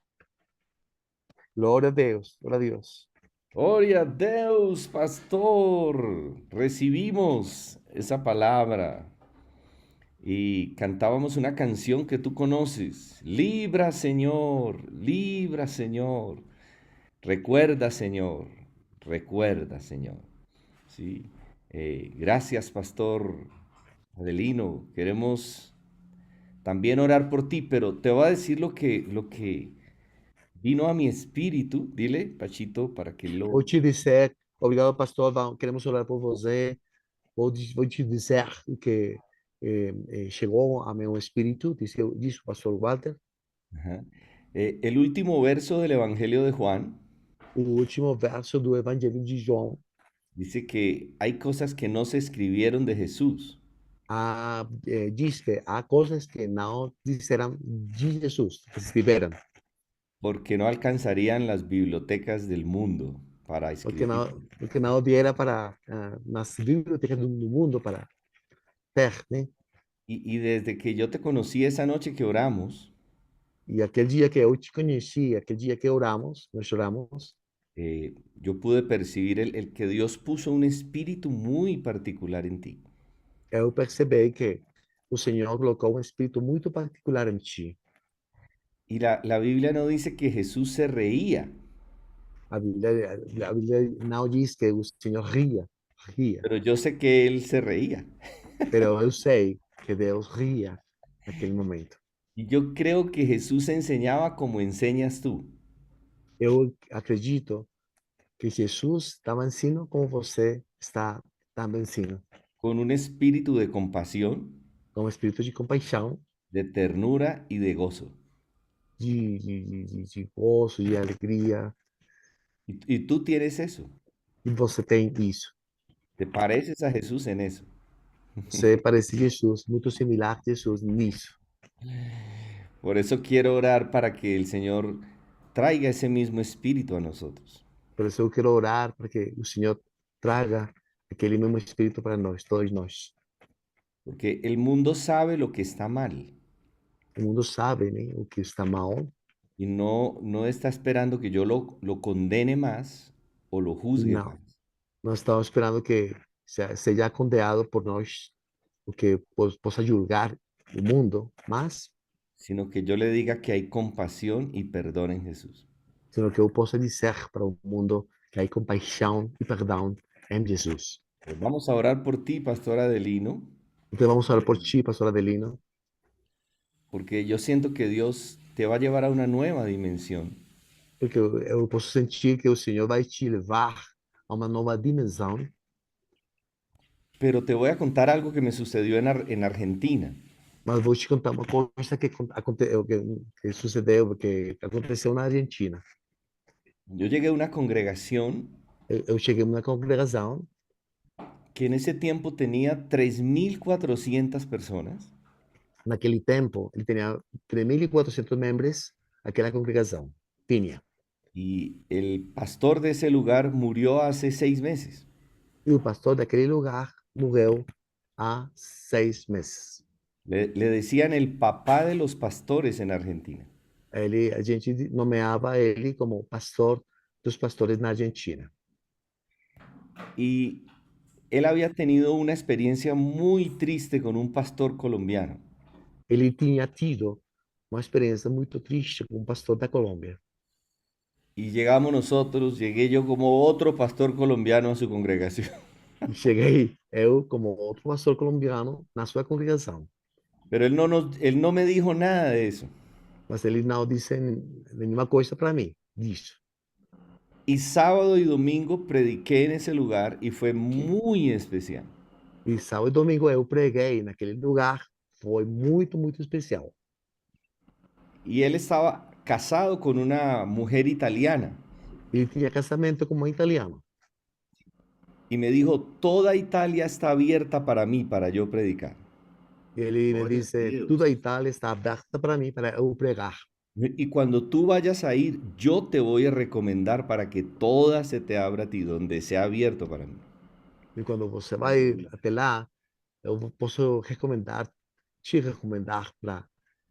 B: Gloria a Dios, gloria a Dios.
A: Gloria a Deus, pastor. Recibimos esa palabra y cantábamos una canción que tú conoces. Libra, Señor, libra, Señor. Recuerda, Señor, recuerda, Señor. Sí. Gracias, pastor Adelino. Queremos también orar por ti, pero te voy a decir lo que vino a mi espíritu. Dile, Pachito, para que
B: Vou
A: lo...
B: te dizer, obrigado, pastor, queremos orar por você. Vou te dizer o que chegou a meu espírito, disse o pastor Walter.
A: Ajá. El último verso del Evangelio de Juan
B: O último verso do Evangelho de João
A: dice que hay cosas que no se escribieron de Jesús
B: diz que há coisas que não disseram de Jesus, que se escreveram,
A: porque no alcanzarían las bibliotecas del mundo para escribir.
B: porque não diera para nas bibliotecas do mundo para ter, né?
A: Y desde que yo te conocí esa noche que oramos,
B: E aquele dia que eu te conheci, aquele dia que oramos, nós oramos,
A: yo pude percibir el que Dios puso un espíritu muy particular en ti.
B: eu percebi que o Senhor colocou um espírito muito particular em ti.
A: Y la Biblia no dice que Jesús se reía,
B: A Bíblia não diz que o Senhor ria,
A: pero yo sé que Él se reía.
B: pero eu sei que Deus ria naquele momento.
A: Y yo creo que Jesús enseñaba como enseñas tú.
B: Eu acredito que Jesus estava ensinando como você está também ensinando,
A: Con un espíritu de compasión,
B: com um espírito de compaixão,
A: de ternura y de gozo.
B: de gozo, de alegria,
A: Y tú tienes eso.
B: e você tem isso.
A: Te pareces a Jesús en eso.
B: Você parece Jesus, muito similar a Jesus nisso.
A: Por eso quiero orar para que el Señor traiga ese mismo espíritu a nosotros.
B: Por isso eu quero orar para que o Senhor traga aquele mesmo espírito para nós, todos nós.
A: Porque el mundo sabe lo que está mal
B: O mundo sabe, né, o que está mal
A: y no está esperando que yo lo condene más o lo
B: e
A: juzgue más,
B: nós estamos esperando que seja condenado por nós, o que possa julgar o mundo, mas
A: sino que yo le diga que hay compasión y perdón en Jesús.
B: sino que eu possa dizer para o mundo que há compaixão e perdão em Jesus.
A: Pues vamos a orar por ti, Pastor Adelino,
B: Então vamos orar por ti, pastor Adelino,
A: porque yo siento que Dios te va a llevar a una nueva dimensión.
B: porque eu posso sentir que o Senhor vai te levar a uma nova dimensão.
A: Pero te voy a contar algo que me sucedió en Argentina.
B: Mas vou te contar uma coisa que sucedeu, que aconteceu na Argentina.
A: Yo llegué a una congregación
B: Eu cheguei numa congregação
A: que en ese tiempo tenía 3.400 personas
B: naquele tempo, ele tinha 3.400 membros, aquela congregação tinha.
A: y el pastor de ese lugar murió hace 6 meses.
B: E o pastor daquele lugar morreu há 6 meses.
A: Le decían el papá de los pastores en Argentina.
B: A gente nomeava ele como pastor dos pastores na Argentina.
A: y él había tenido una experiencia muy triste con un pastor colombiano.
B: Ele tinha tido uma experiência muito triste com um pastor da Colômbia.
A: Y llegamos nosotros, llegué yo como otro pastor colombiano a su congregación.
B: E cheguei eu, como outro pastor colombiano, na sua congregação.
A: Pero él no me dijo nada de eso.
B: Mas ele não disse nenhuma coisa para mim disso.
A: Y sábado y domingo prediqué en ese lugar y fue muy especial.
B: E sábado e domingo eu preguei naquele lugar. Foi muito, muito especial.
A: Y él estaba casado con una mujer italiana.
B: Ele tinha casamento com uma italiana.
A: Y me dijo, toda Italia está abierta para mí, para yo predicar.
B: Ele me
C: Glória a
B: disse,
C: Deus.
B: toda a Itália está aberta para mim, para eu pregar.
A: Y cuando tú vayas a ir, yo te voy a recomendar para que toda se te abra a ti, donde sea abierto para mí.
B: E quando você vai até lá, eu posso te recomendar para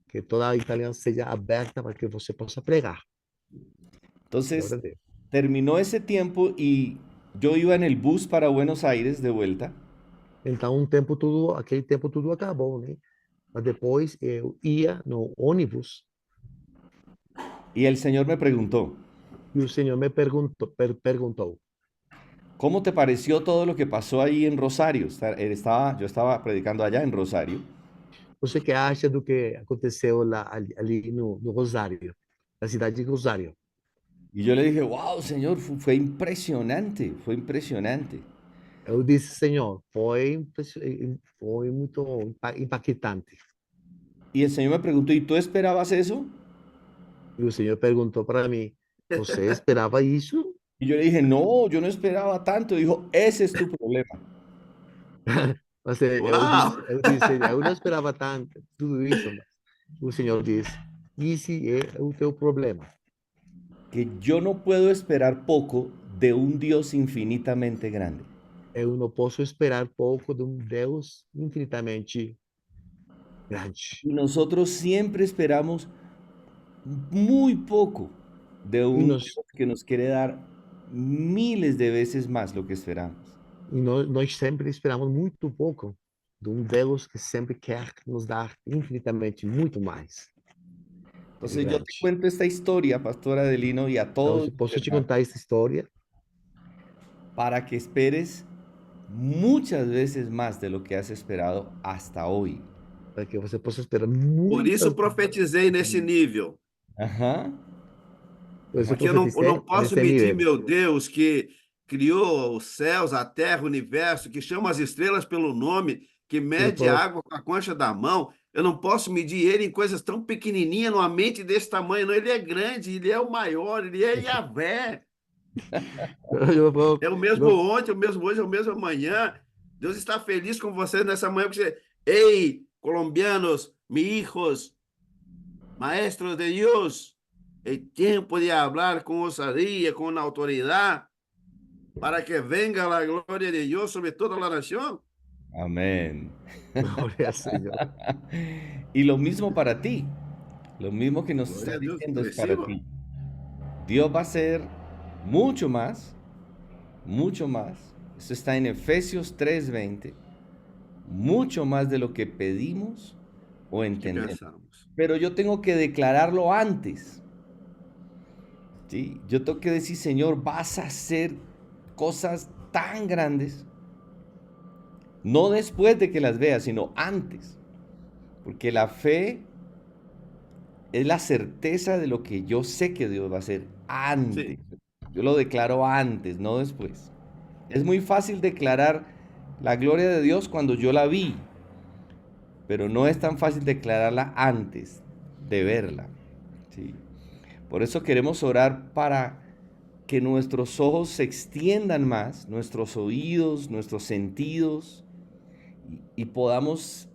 B: que toda a Itália seja aberta para que você possa pregar.
A: Entonces,
B: Glória a Deus.
A: terminó ese tiempo y yo iba en el bus para Buenos Aires de vuelta.
B: Então, aquele tempo tudo acabou, né? Mas depois eu ia no ônibus
A: Y el Señor me preguntó,
B: e o Senhor me perguntou,
A: ¿cómo te pareció todo lo que pasó ahí en Rosario? Yo estaba predicando allá en Rosario.
B: você que acha do que aconteceu lá, ali no Rosário, na cidade de Rosário?
A: Y yo le dije, wow, Señor, fue impresionante, fue impresionante.
B: Eu disse, Senhor, foi muito impactante.
A: Y el Señor me preguntó, ¿y tú esperabas eso?
B: E o Senhor perguntou para mim, você esperava isso?
A: Y yo le dije, no, yo no esperaba tanto. Dijo, ese es tu problema.
B: Mas
C: Uau!
B: eu disse, eu não esperava tudo isso, mas o Senhor disse, esse é o teu problema.
A: Que yo no puedo esperar poco de un Dios infinitamente grande.
B: Eu não posso esperar pouco de um Deus infinitamente grande.
A: Y nosotros siempre esperamos muy poco de un
B: nos-
A: Dios que nos quiere dar miles de veces más lo que esperamos.
B: E nós sempre esperamos muito pouco de um Deus que sempre quer nos dar infinitamente muito mais.
A: Entonces yo te
B: Grande.
A: cuento esta historia, Pastor Adelino, y a
B: Então,
A: todos,
B: posso te
A: ¿verdad?
B: contar essa história
A: Para que esperes muchas veces más de lo que has esperado hasta hoy.
B: para que você possa esperar
C: Por isso
B: muitas
C: profetizei nesse nível.
A: Ajá.
C: Porque eu não posso
B: nesse
C: medir,
B: nível.
C: meu Deus, que criou os céus, a terra, o universo, que chama as estrelas pelo nome, que mede a água com a concha da mão. Eu não posso medir ele em coisas tão pequenininhas, numa mente desse tamanho. Não, ele é grande, ele é o maior, ele é Yahvé. É o mesmo ontem, é o mesmo hoje, é o mesmo amanhã. Deus está feliz com vocês nessa manhã, porque ei, colombianos, mis hijos, maestros de Dios, é tempo de falar com ousadia, com autoridade, para que venga a glória de Deus sobre toda a nação.
A: Amén.
B: Glória ao Senhor.
A: Y lo mismo para ti. Lo mismo que nos
C: Gloria
A: está
C: a Dios,
A: diciendo es para
C: recibo.
A: ti. Dios va a hacer mucho más, mucho más. Esto está en Efesios 3:20. Mucho más de lo que pedimos o
C: Que
A: entendemos.
C: pensamos.
A: Pero yo tengo que declararlo antes. ¿Sí? Yo tengo que decir, Señor, vas a hacer cosas tan grandes. No después de que las veas, sino antes. Porque la fe es la certeza de lo que yo sé que Dios va a hacer antes.
C: Sí.
A: Yo lo declaro antes, no después. Es muy fácil declarar la gloria de Dios cuando yo la vi, pero no es tan fácil declararla antes de verla. ¿Sí? Por eso queremos orar para que nuestros ojos se extiendan más, nuestros oídos, nuestros sentidos, y podamos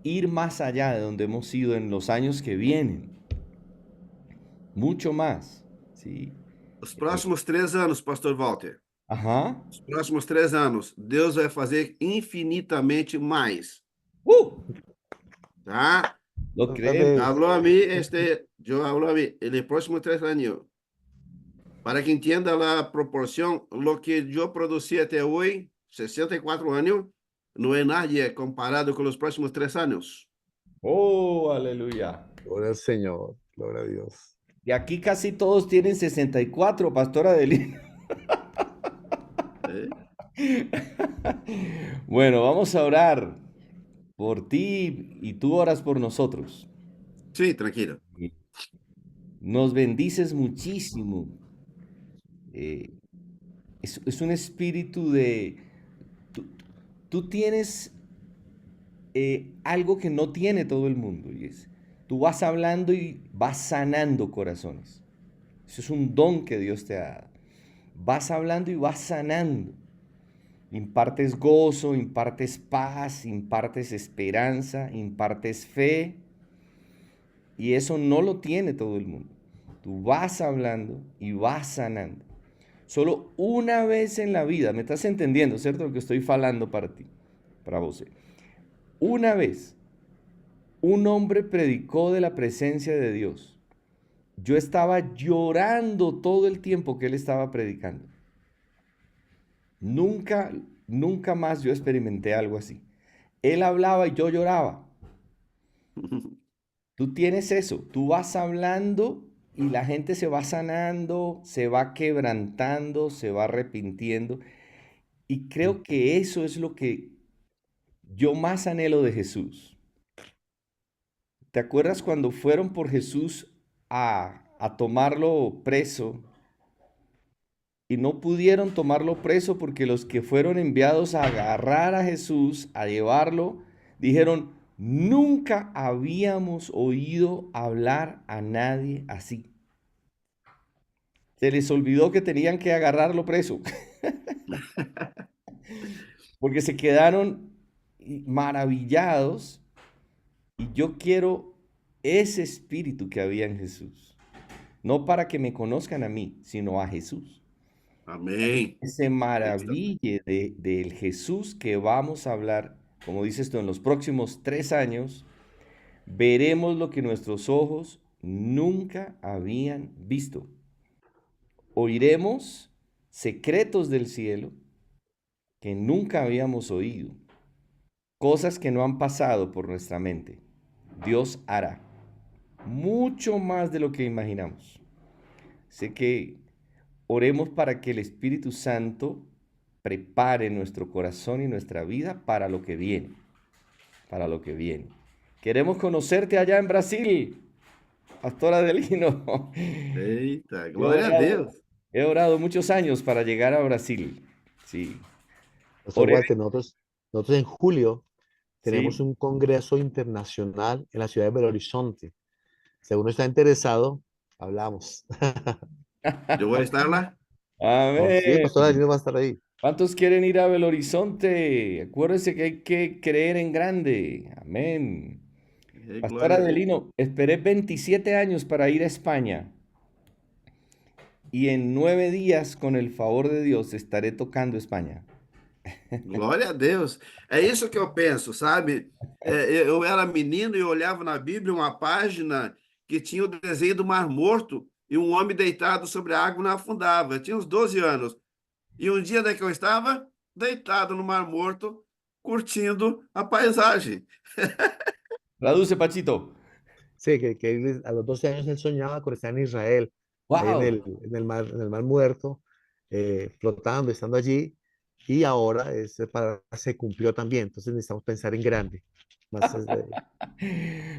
A: ir más allá de donde hemos ido en los años que vienen. Mucho más. ¿Sí?
C: Os próximos 3 anos, pastor Walter,
A: Ajá.
C: os próximos 3 anos, Deus vai fazer infinitamente mais. Tá?
A: Lo creemos.
C: Habló a mí, yo hablo a mí, en el próximo 3 años. Para que entienda la proporción, lo que yo producí hasta hoy, 64 años, no es nadie comparado con los próximos 3 años.
A: Oh, aleluya.
F: Gloria al Señor, gloria a Dios.
A: Y aquí casi todos tienen 64, Pastora Adelina.
C: ¿Eh?
A: Bueno, vamos a orar por ti y tú oras por nosotros.
C: Sí, tranquilo.
A: Nos bendices muchísimo. Eh, es un espíritu de... Tú, tú tienes algo que no tiene todo el mundo y es, tú vas hablando y vas sanando corazones. Eso es un don que Dios te ha dado. Vas hablando y vas sanando. Impartes gozo, impartes paz, impartes esperanza, impartes fe. Y eso no lo tiene todo el mundo. Tú vas hablando y vas sanando. Solo una vez en la vida, me estás entendiendo, ¿cierto? Lo que estoy falando para ti, para vos. Una vez, un hombre predicó de la presencia de Dios. Yo estaba llorando todo el tiempo que él estaba predicando. Nunca, nunca más yo experimenté algo así. Él hablaba y yo lloraba. Tú tienes eso, tú vas hablando y la gente se va sanando, se va quebrantando, se va arrepintiendo. Y creo que eso es lo que yo más anhelo de Jesús. ¿Te acuerdas cuando fueron por Jesús a tomarlo preso? Y no pudieron tomarlo preso porque los que fueron enviados a agarrar a Jesús, a llevarlo, dijeron, nunca habíamos oído hablar a nadie así. Se les olvidó que tenían que agarrarlo preso. Porque se quedaron maravillados. Y yo quiero ese espíritu que había en Jesús. No para que me conozcan a mí, sino a Jesús.
C: Amém.
A: Se maraville del Jesús que vamos a hablar, como dices tú, en los próximos 3 años, veremos lo que nuestros ojos nunca habían visto. Oiremos secretos del cielo que nunca habíamos oído. Cosas que no han pasado por nuestra mente. Dios hará mucho más de lo que imaginamos. Sé que oremos para que el Espíritu Santo prepare nuestro corazón y nuestra vida para lo que viene. Para lo que viene. Queremos conocerte allá en Brasil, Pastora Adelino.
C: Eita, glória a Deus.
A: He orado muchos años para llegar a Brasil. Sí.
F: Pastor
A: Oré,
F: Walter, nosotros en julio tenemos
A: sí.
F: un congreso internacional en la ciudad de Belo Horizonte. Si alguno está interesado, hablamos.
C: Eu vou estar lá.
F: Oh, sí,
A: Amén.
F: Pastor Adelino va a estar ahí.
A: ¿Cuántos quieren ir a Belo Horizonte? Acuérdense que hay que creer en grande. Amén. Pastor
C: Glória a Deus.
A: Adelino, esperé 27 años para ir a España. Y en 9 días, con el favor de Dios, estaré tocando España.
C: Glória a Deus. É isso que eu penso, sabe? Eu era menino e olhava na Bíblia uma página que tinha o desenho do Mar Morto e um homem deitado sobre a água não afundava. Eu tinha uns 12 anos. E um dia onde é que eu estava? Deitado no Mar Morto, curtindo a paisagem.
A: Traduce, Pachito.
F: Sí, que a los 12 años él soñaba con estar en Israel, ahí
A: ¡Wow!
F: en el mar Muerto, flotando, estando allí, y ahora se cumplió también. Entonces necesitamos pensar en grande. Más,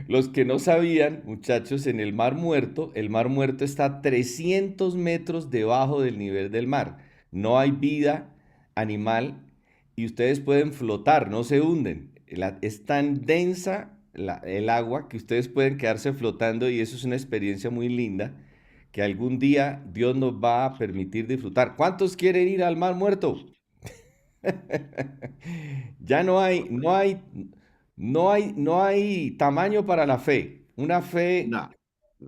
A: Los que no sabían, muchachos, en el Mar Muerto está a 300 metros debajo del nivel del mar. No hay vida animal y ustedes pueden flotar, no se hunden. Es tan densa el agua que ustedes pueden quedarse flotando y eso es una experiencia muy linda que algún día Dios nos va a permitir disfrutar. ¿Cuántos quieren ir al Mar Muerto? Ya no hay tamaño para la fe. Una fe
C: Não.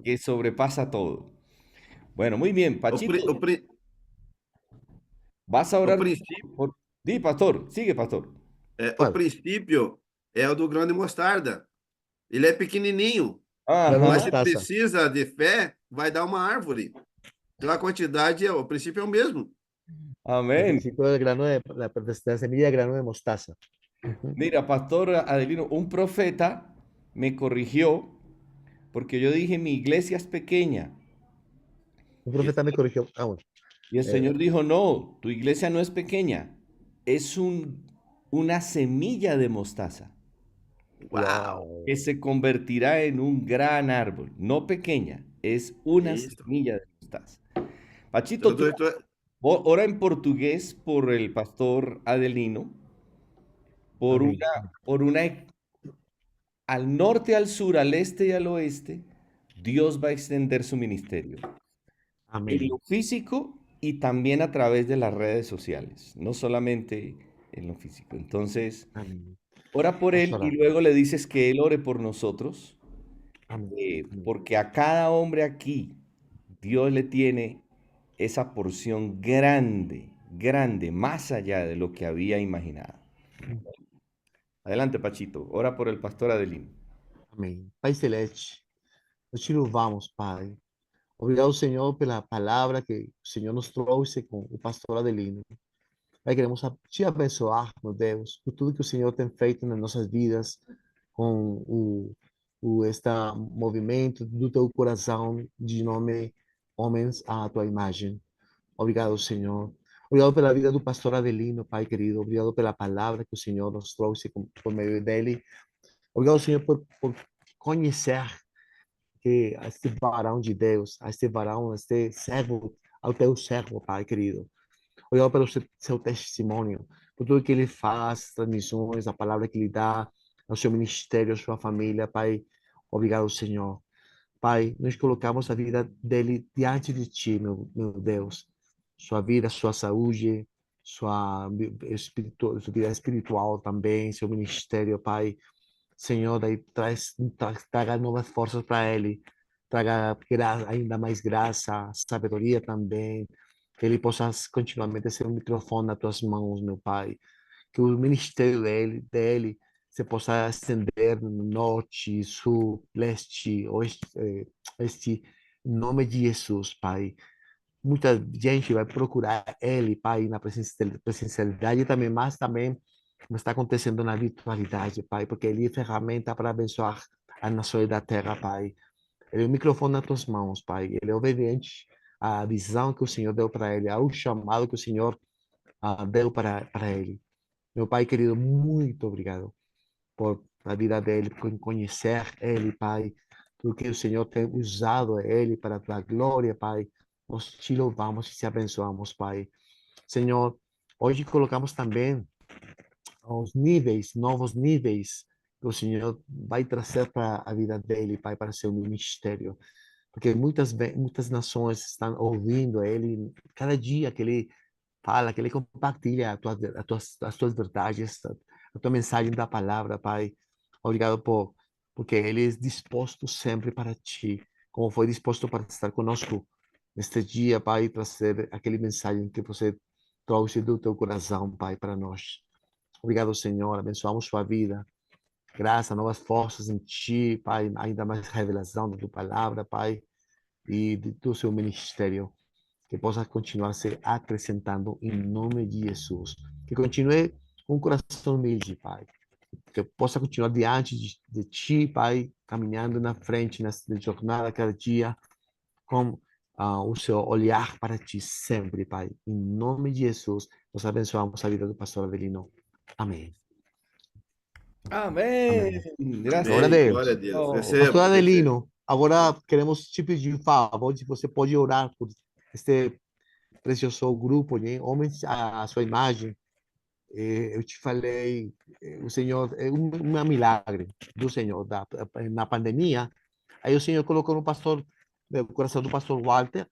A: que sobrepasa todo. Bueno, muy bien,
C: O,
A: Pachito,
C: pri- o, pri-
A: vas a
C: o
A: orar
C: princípio,
A: por... Di, pastor, sigue, pastor.
C: o
F: ¿Cuál?
C: princípio é o do grão de mostarda. Ele é pequenininho,
F: Grano de
C: mas
A: Ajá.
C: se
F: mostaza.
C: precisa de fé, vai dar uma árvore. Então a quantidade, o princípio é o mesmo.
F: El
A: Amén.
F: principio del grano de la semilla de grano de mostaza. Ujú.
A: Mira, Pastor Adelino, un profeta me corrigió porque yo dije, mi iglesia es pequeña.
F: Un
A: Y el,
F: profeta me corrigió. Ah, bueno.
A: y el
F: Eh,
A: Señor dijo, no, tu iglesia no es pequeña, es una semilla de mostaza
C: Uau!
A: que
F: wow.
A: se convertirá en un gran árbol, no pequeña, es una
C: Isso.
A: semilla de mostaza. Pachito,
C: Então,
A: tú
C: tu- tu-
A: ora en portugués por el pastor Adelino, por
F: Amén.
A: una, al norte, al sur, al este y al oeste, Dios va a extender su ministerio. En
F: Amén.
A: lo físico y también a través de las redes sociales, no solamente en lo físico. Entonces,
F: Amén.
A: ora por
F: Vamos a
A: él y
F: orar.
A: luego le dices que él ore por nosotros,
F: Amén. Amén.
A: porque a cada hombre aquí Dios le tiene esa porción grande, grande, más allá de lo que había imaginado. Adelante, Pachito, ora por el pastor Adelino.
F: Amém. Pai Celeste, nós te louvamos, Pai. Obrigado, Senhor, pela palavra que o Senhor nos trouxe com o pastor Adelino. Pai, queremos te abençoar, meu Deus, por tudo que o Senhor tem feito nas nossas vidas, com este movimento do teu coração de nome Homens à tua imagem. Obrigado, Senhor. Obrigado pela vida do pastor Adelino, Pai querido. Obrigado pela palavra que o Senhor nos trouxe por meio dele. Obrigado, Senhor, por conhecer que a este varão de Deus, a este varão, a este servo, ao teu servo, Pai querido. Obrigado pelo seu testemunho, por tudo que ele faz, transmissões, a palavra que ele dá ao seu ministério, à sua família, Pai. Obrigado, Senhor. Pai, nós colocamos a vida dele diante de Ti, meu Deus. Sua vida, sua saúde, sua vida espiritual também, seu ministério, Pai. Senhor, daí traga novas forças para ele, traga ainda mais graça, sabedoria também, que ele possa continuamente ser um microfone nas tuas mãos, meu Pai, que o ministério dele se possa estender no norte, sul, leste, oeste, este, em nome de Jesus, Pai. Muita gente vai procurar ele, Pai, na presencialidade também, mas também está acontecendo na virtualidade, Pai, porque ele é ferramenta para abençoar as nações da terra, Pai. Ele é o microfone nas tuas mãos, Pai. Ele é obediente à visão que o Senhor deu para ele, ao chamado que o Senhor deu para ele. Meu Pai querido, muito obrigado por a vida dele, por conhecer ele, Pai, porque o Senhor tem usado ele para a tua glória, Pai. Nós te louvamos e te abençoamos, Pai. Senhor, hoje colocamos também os níveis, novos níveis que o Senhor vai trazer para a vida dele, Pai, para seu ministério. Porque muitas nações estão ouvindo ele, cada dia que ele fala, que ele compartilha as tuas verdades, a tua mensagem da palavra, Pai. Obrigado porque ele é disposto sempre para ti, como foi disposto para estar conosco neste dia, Pai, trazer aquele mensagem que você trouxe do teu coração, Pai, para nós. Obrigado, Senhor. Abençoamos sua vida. Graça, novas forças em ti, Pai. Ainda mais revelação da tua palavra, Pai, e do seu ministério. Que possa continuar se acrescentando em nome de Jesus. Que continue com um coração humilde, Pai. Que possa continuar diante de ti, Pai, caminhando na frente, nessa jornada cada dia, com o seu olhar para ti sempre, Pai. Em nome de Jesus, nós abençoamos a vida do pastor Adelino. Amém.
A: Amén.
F: Amém.
A: Gracias.
F: Glória a
C: Amém. Glória a
F: Deus.
C: Deus.
A: Oh,
F: Pastor
C: Receba, receba.
F: Adelino, agora queremos te pedir um favor, se você pode orar por este precioso grupo, né? Homens à sua imagem. Eu te falei, o Senhor, é um milagre do Senhor. Na pandemia, aí o Senhor colocou no pastor, no coração do pastor Walter,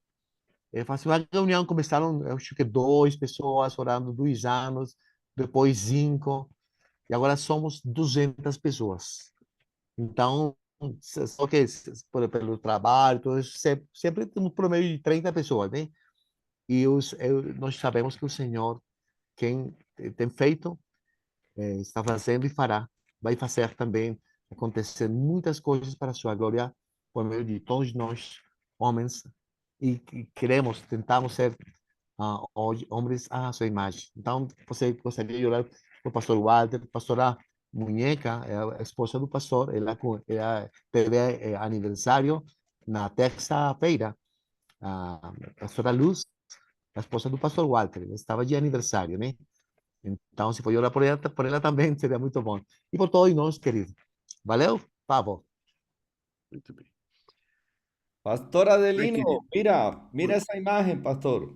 F: faz uma reunião, começaram, eu acho que 2 pessoas orando 2 anos, depois 5, e agora somos 200 pessoas. Então, só que pelo trabalho, tudo isso, sempre temos por meio de 30 pessoas, né? E nós sabemos que o Senhor, quem tem feito, está fazendo e fará, vai fazer também acontecer muitas coisas para a sua glória, por meio de todos nós, homens e queremos, tentamos ser homens à sua imagem. Então, você gostaria de orar para o pastor Walter, pastora Munheca, é a esposa do pastor, ela teve aniversário na terça-feira. A pastora Luz, a esposa do pastor Walter, ela estava de aniversário, né? Então, se for orar por ela também, seria muito bom. E por todos nós, querido. Valeu? Favor.
C: Muito bem.
A: Pastor
C: Bem,
A: Adelino,
C: querido.
A: mira esa imagen, pastor.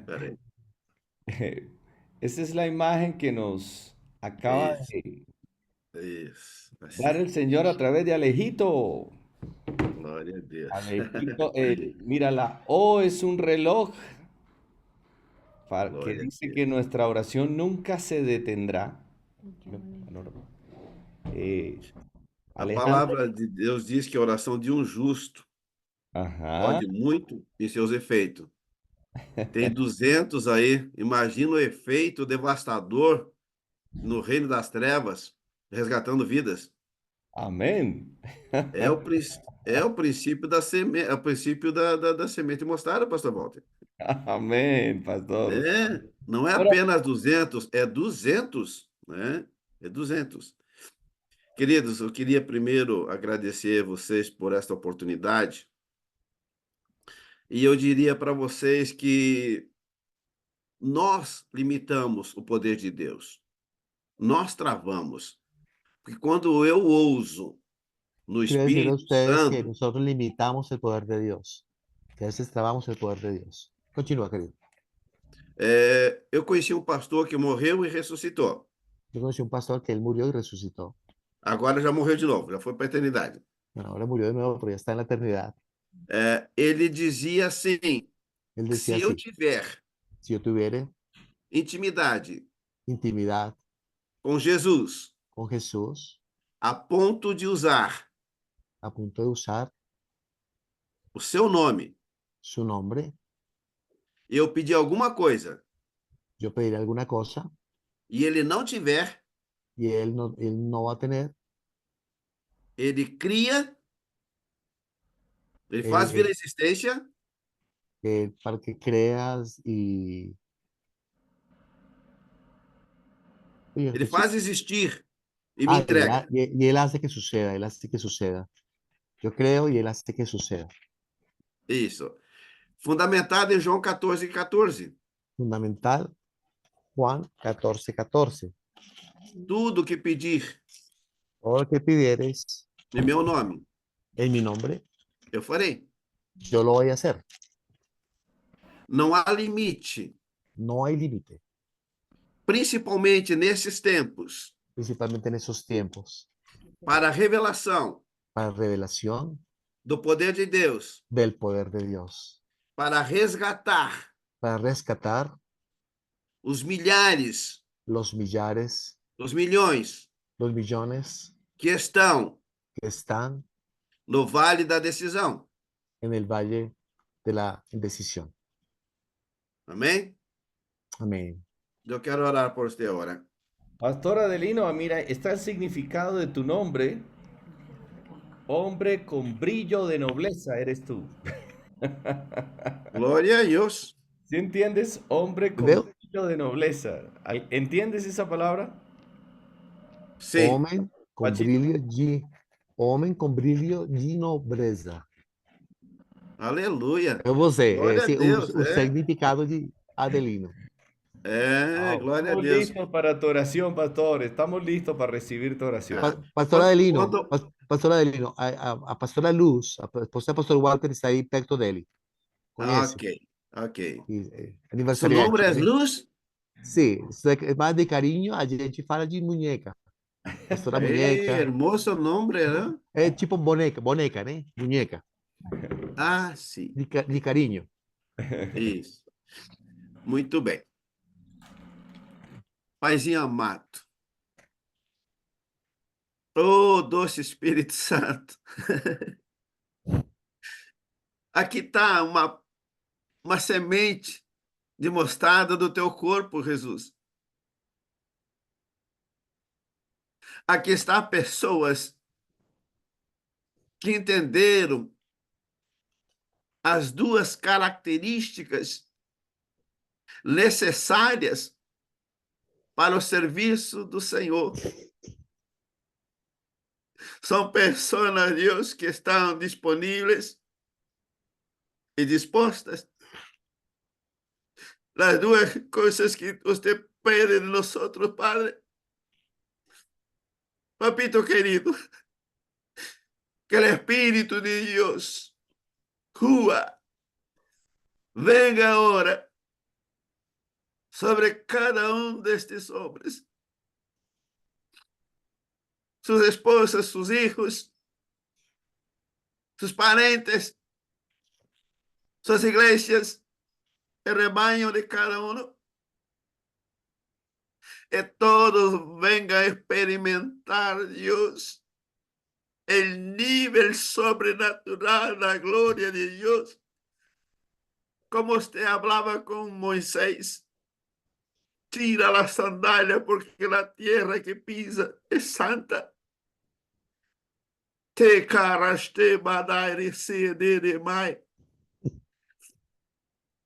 C: Peraí.
A: Esa es la imagen que nos acaba
C: Isso,
A: de
C: isso.
A: dar
C: Assim.
A: el Señor a través de Alejito.
C: Glória a Deus.
A: Alejito, mira, la O es un reloj que
C: Glória a
A: dice que
C: Deus.
A: nuestra oración nunca se detendrá. No, no. Eh,
C: A
A: Alejandro,
C: palavra de Deus diz que a oração de um justo
A: ajá,
C: pode muito em seus efeitos. Tem 200 aí. Imagina o efeito devastador no reino das trevas, resgatando vidas.
A: amén.
C: É o princípio da semente, é o princípio da semente mostarda, pastor Walter.
A: Amén, pastor.
C: É, não é
A: Ahora,
C: apenas 200, é 200, né? É 200. Queridos, eu queria primeiro agradecer vocês por esta oportunidade. E eu diria para vocês que nós limitamos o poder de Deus. Nós travamos. Porque quando eu ouso no
F: Quiero decirle a
C: Espírito
F: ustedes que
C: Santo,
F: nosotros limitamos el poder de Dios, que a veces trabamos el poder de Dios. Continúa, querido.
C: eu conheci um pastor que morreu e ressuscitou.
F: Yo conocí un pastor que él murió y resucitó.
C: Agora já morreu de novo, já foi para a eternidade.
F: Bueno, ahora murió de nuevo, pero ya está en la eternidad.
C: Ele dizia assim:
F: Él decía
C: se eu
F: así,
C: tiver
F: si yo tuviera
C: intimidade
F: intimidad
C: com Jesus,
F: con Jesús,
C: a ponto de usar
F: a punto de usar
C: o seu nome,
F: su nombre,
C: e eu pedir alguma coisa,
F: yo pediré alguna cosa
C: e ele não tiver,
F: y él no va a tener,
C: ele cria, ele
F: él,
C: faz vir a
F: él-
C: existência,
F: para que creas y... Oye,
C: ele
F: escuché.
C: faz existir e me entrega.
F: Y él hace que suceda, él hace que suceda. Yo creo y él hace que suceda.
C: Isso. Fundamentado em João 14,14.
F: Fundamental, Juan 14:14.
C: Tudo que pedir
F: Todo lo que pidieres
C: em meu nome,
F: en mi nombre,
C: eu farei.
F: yo lo voy a hacer.
C: Não há limite,
F: No hay límite,
C: principalmente nesses tempos,
F: principalmente en esos tiempos,
C: para a revelação
F: para revelación
C: do poder de Deus,
F: del poder de Dios,
C: para resgatar
F: para rescatar
C: os milhares,
F: los millares,
C: os milhões
F: los millones
C: que estão
F: que están
C: no vale da decisão.
F: en el valle de la indecisión.
C: Amém?
F: Amén.
C: Eu quero orar por você agora.
A: Pastor Adelino, mira, está el significado de tu nombre. Hombre con brillo de nobleza eres tú.
C: Glória a Deus.
A: ¿Sí entiendes? Hombre con
F: ¿Veo?
A: brillo de nobleza. ¿Entiendes esa palabra?
C: Sim.
A: Pachito.
F: Homem com brilho de nobreza.
C: Aleluia.
F: Eu vou dizer,
C: Glória a Deus.
F: o significado de Adelino.
C: Glória a
A: Estamos
C: Deus.
A: listos para tu oración, pastor. Estamos listos para recibir tu oración.
F: Pastor Adelino,
C: Quando-
F: pastor Adelino, a pastora Luz, a esposa do pastor Walter está aí perto dele. Conhece?
C: Ok. Seu
F: Aniversariante,
C: nome é
F: né?
C: Luz?
F: Sim, mais de carinho, a gente fala de munheca. Pastora munheca.
C: Hermoso nome, né?
F: É tipo boneca, né? Munheca,
C: Sim.
F: de carinho.
C: Isso. Muito bem. Paizinho amado. Oh, doce Espírito Santo. Aqui está uma semente de mostarda do teu corpo, Jesus. Aqui está pessoas que entenderam as duas características necessárias para o serviço do Senhor. São pessoas, Deus, que estão disponíveis e dispostas. Las duas coisas que você pede de nós, Padre. Papito querido, que o Espírito de Deus venga agora sobre cada destes homens, suas esposas, seus hijos, seus parentes, suas igrejas, o rebanho de cada que todos vengan a experimentar, Dios, el nivel sobrenatural, la gloria de Dios, como usted hablaba con Moisés. Tira la sandalia porque la tierra que pisa es santa. Te caraste badare cede de mai.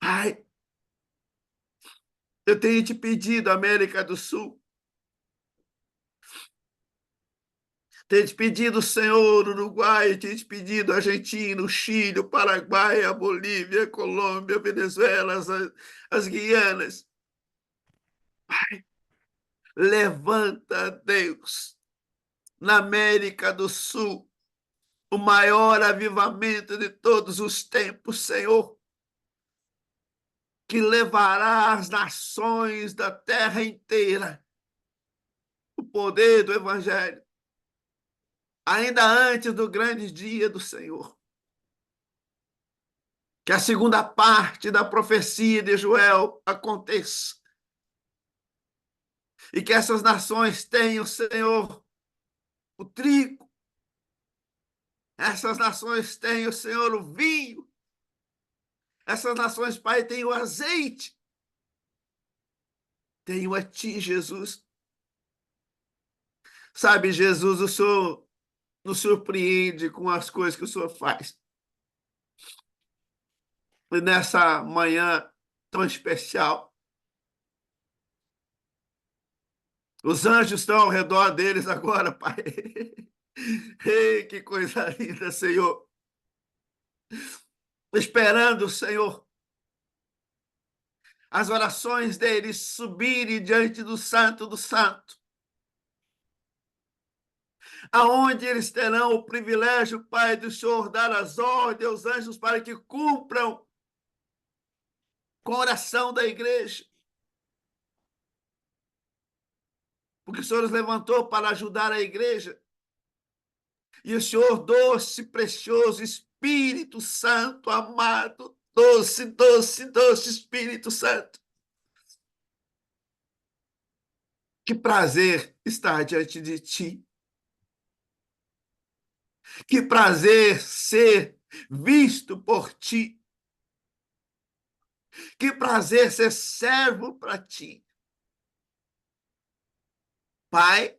C: Pai, eu tenho te pedido, América do Sul, tenho te pedido, Senhor, Uruguai, tenho te pedido, Argentina, Chile, Paraguai, a Bolívia, a Colômbia, a Venezuela, as Guianas. Pai, levanta, Deus, na América do Sul, o maior avivamento de todos os tempos, Senhor, que levará às nações da terra inteira o poder do Evangelho, ainda antes do grande dia do Senhor. Que a segunda parte da profecia de Joel aconteça. E que essas nações tenham, Senhor, o trigo. Essas nações tenham, Senhor, o vinho. Essas nações, Pai, tenham o azeite. Tenham a Ti, Jesus. Sabe, Jesus, o Senhor nos surpreende com as coisas que o Senhor faz. E nessa manhã tão especial, os anjos estão ao redor deles agora, Pai. Ei, que coisa linda, Senhor. Esperando, Senhor, as orações deles subirem diante do Santo do Santo, aonde eles terão o privilégio, Pai, do Senhor dar as ordens aos anjos para que cumpram com a oração da igreja. Porque o Senhor os levantou para ajudar a igreja. E o Senhor, doce, precioso, Espírito Santo, amado, doce, doce, doce Espírito Santo. Que prazer estar diante de Ti. Que prazer ser visto por Ti. Que prazer ser servo para Ti. Pai,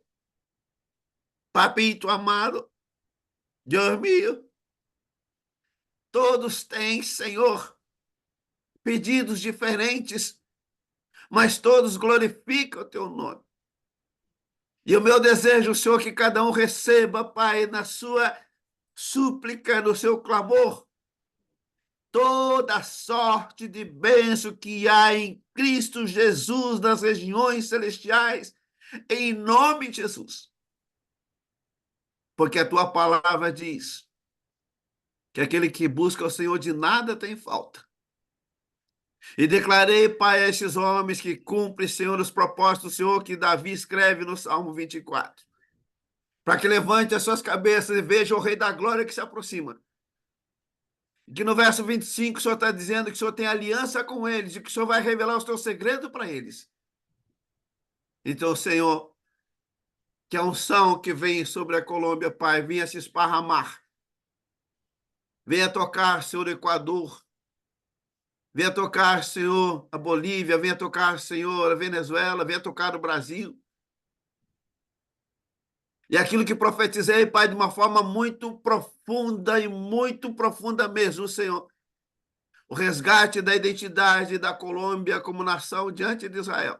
C: papito amado, Deus mío, todos têm, Senhor, pedidos diferentes, mas todos glorificam o Teu nome. E o meu desejo, Senhor, que cada um receba, Pai, na sua súplica, no seu clamor, toda sorte de bênção que há em Cristo Jesus nas regiões celestiais, em nome de Jesus. Porque a Tua palavra diz que aquele que busca o Senhor de nada tem falta. E declarei, Pai, a esses homens que cumprem, Senhor, os propósitos do Senhor que Davi escreve no Salmo 24. Para que levante as suas cabeças e veja o Rei da Glória que se aproxima. Que no verso 25 o Senhor está dizendo que o Senhor tem aliança com eles e que o Senhor vai revelar os teus segredos para eles. Então, Senhor, que a unção que vem sobre a Colômbia, Pai, venha se esparramar. Venha tocar, Senhor, o Equador. Venha tocar, Senhor, a Bolívia. Venha tocar, Senhor, a Venezuela. Venha tocar o Brasil. E aquilo que profetizei, Pai, de uma forma muito profunda e muito profunda mesmo, Senhor, o resgate da identidade da Colômbia como nação diante de Israel.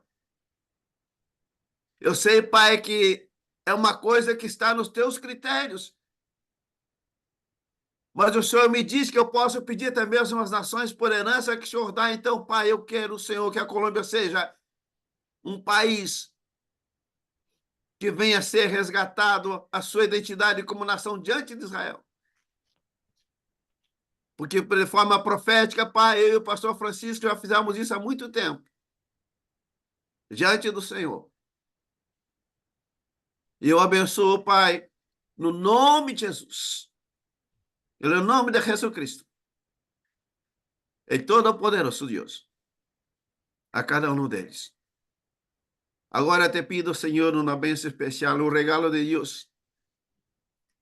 C: Eu sei, Pai, que é uma coisa que está nos teus critérios. Mas o Senhor me diz que eu posso pedir também às nações por herança que o Senhor dá. Então, Pai, eu quero, Senhor, que a Colômbia seja um país que venha a ser resgatado a sua identidade como nação diante de Israel. Porque, de forma profética, Pai, eu e o pastor Francisco já fizemos isso há muito tempo, diante do Senhor. E eu abençoo, Pai, no nome de Jesus, no nome de Jesus Cristo, el Todo-Poderoso Deus, a cada um deles. Agora te pido, Senhor, uma bênção especial, um regalo de Deus,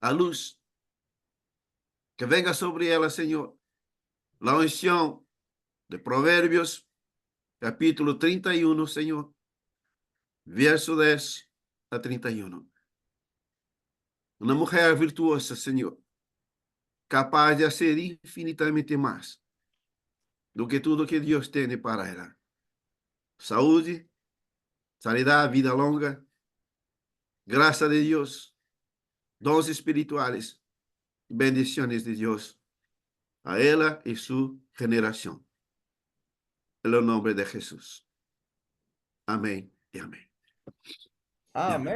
C: a luz, que venga sobre ela, Senhor, la unción de Provérbios, capítulo 31, Senhor, verso 10 a 31. Uma mulher virtuosa, Senhor, capaz de fazer infinitamente mais do que tudo que Deus tem para ela. Saúde, sanidade, vida longa, graça de Deus, dons espirituales, bendiciones de Deus a ela e sua geração. En el nombre de Jesús. Amén y amén.
A: Amén.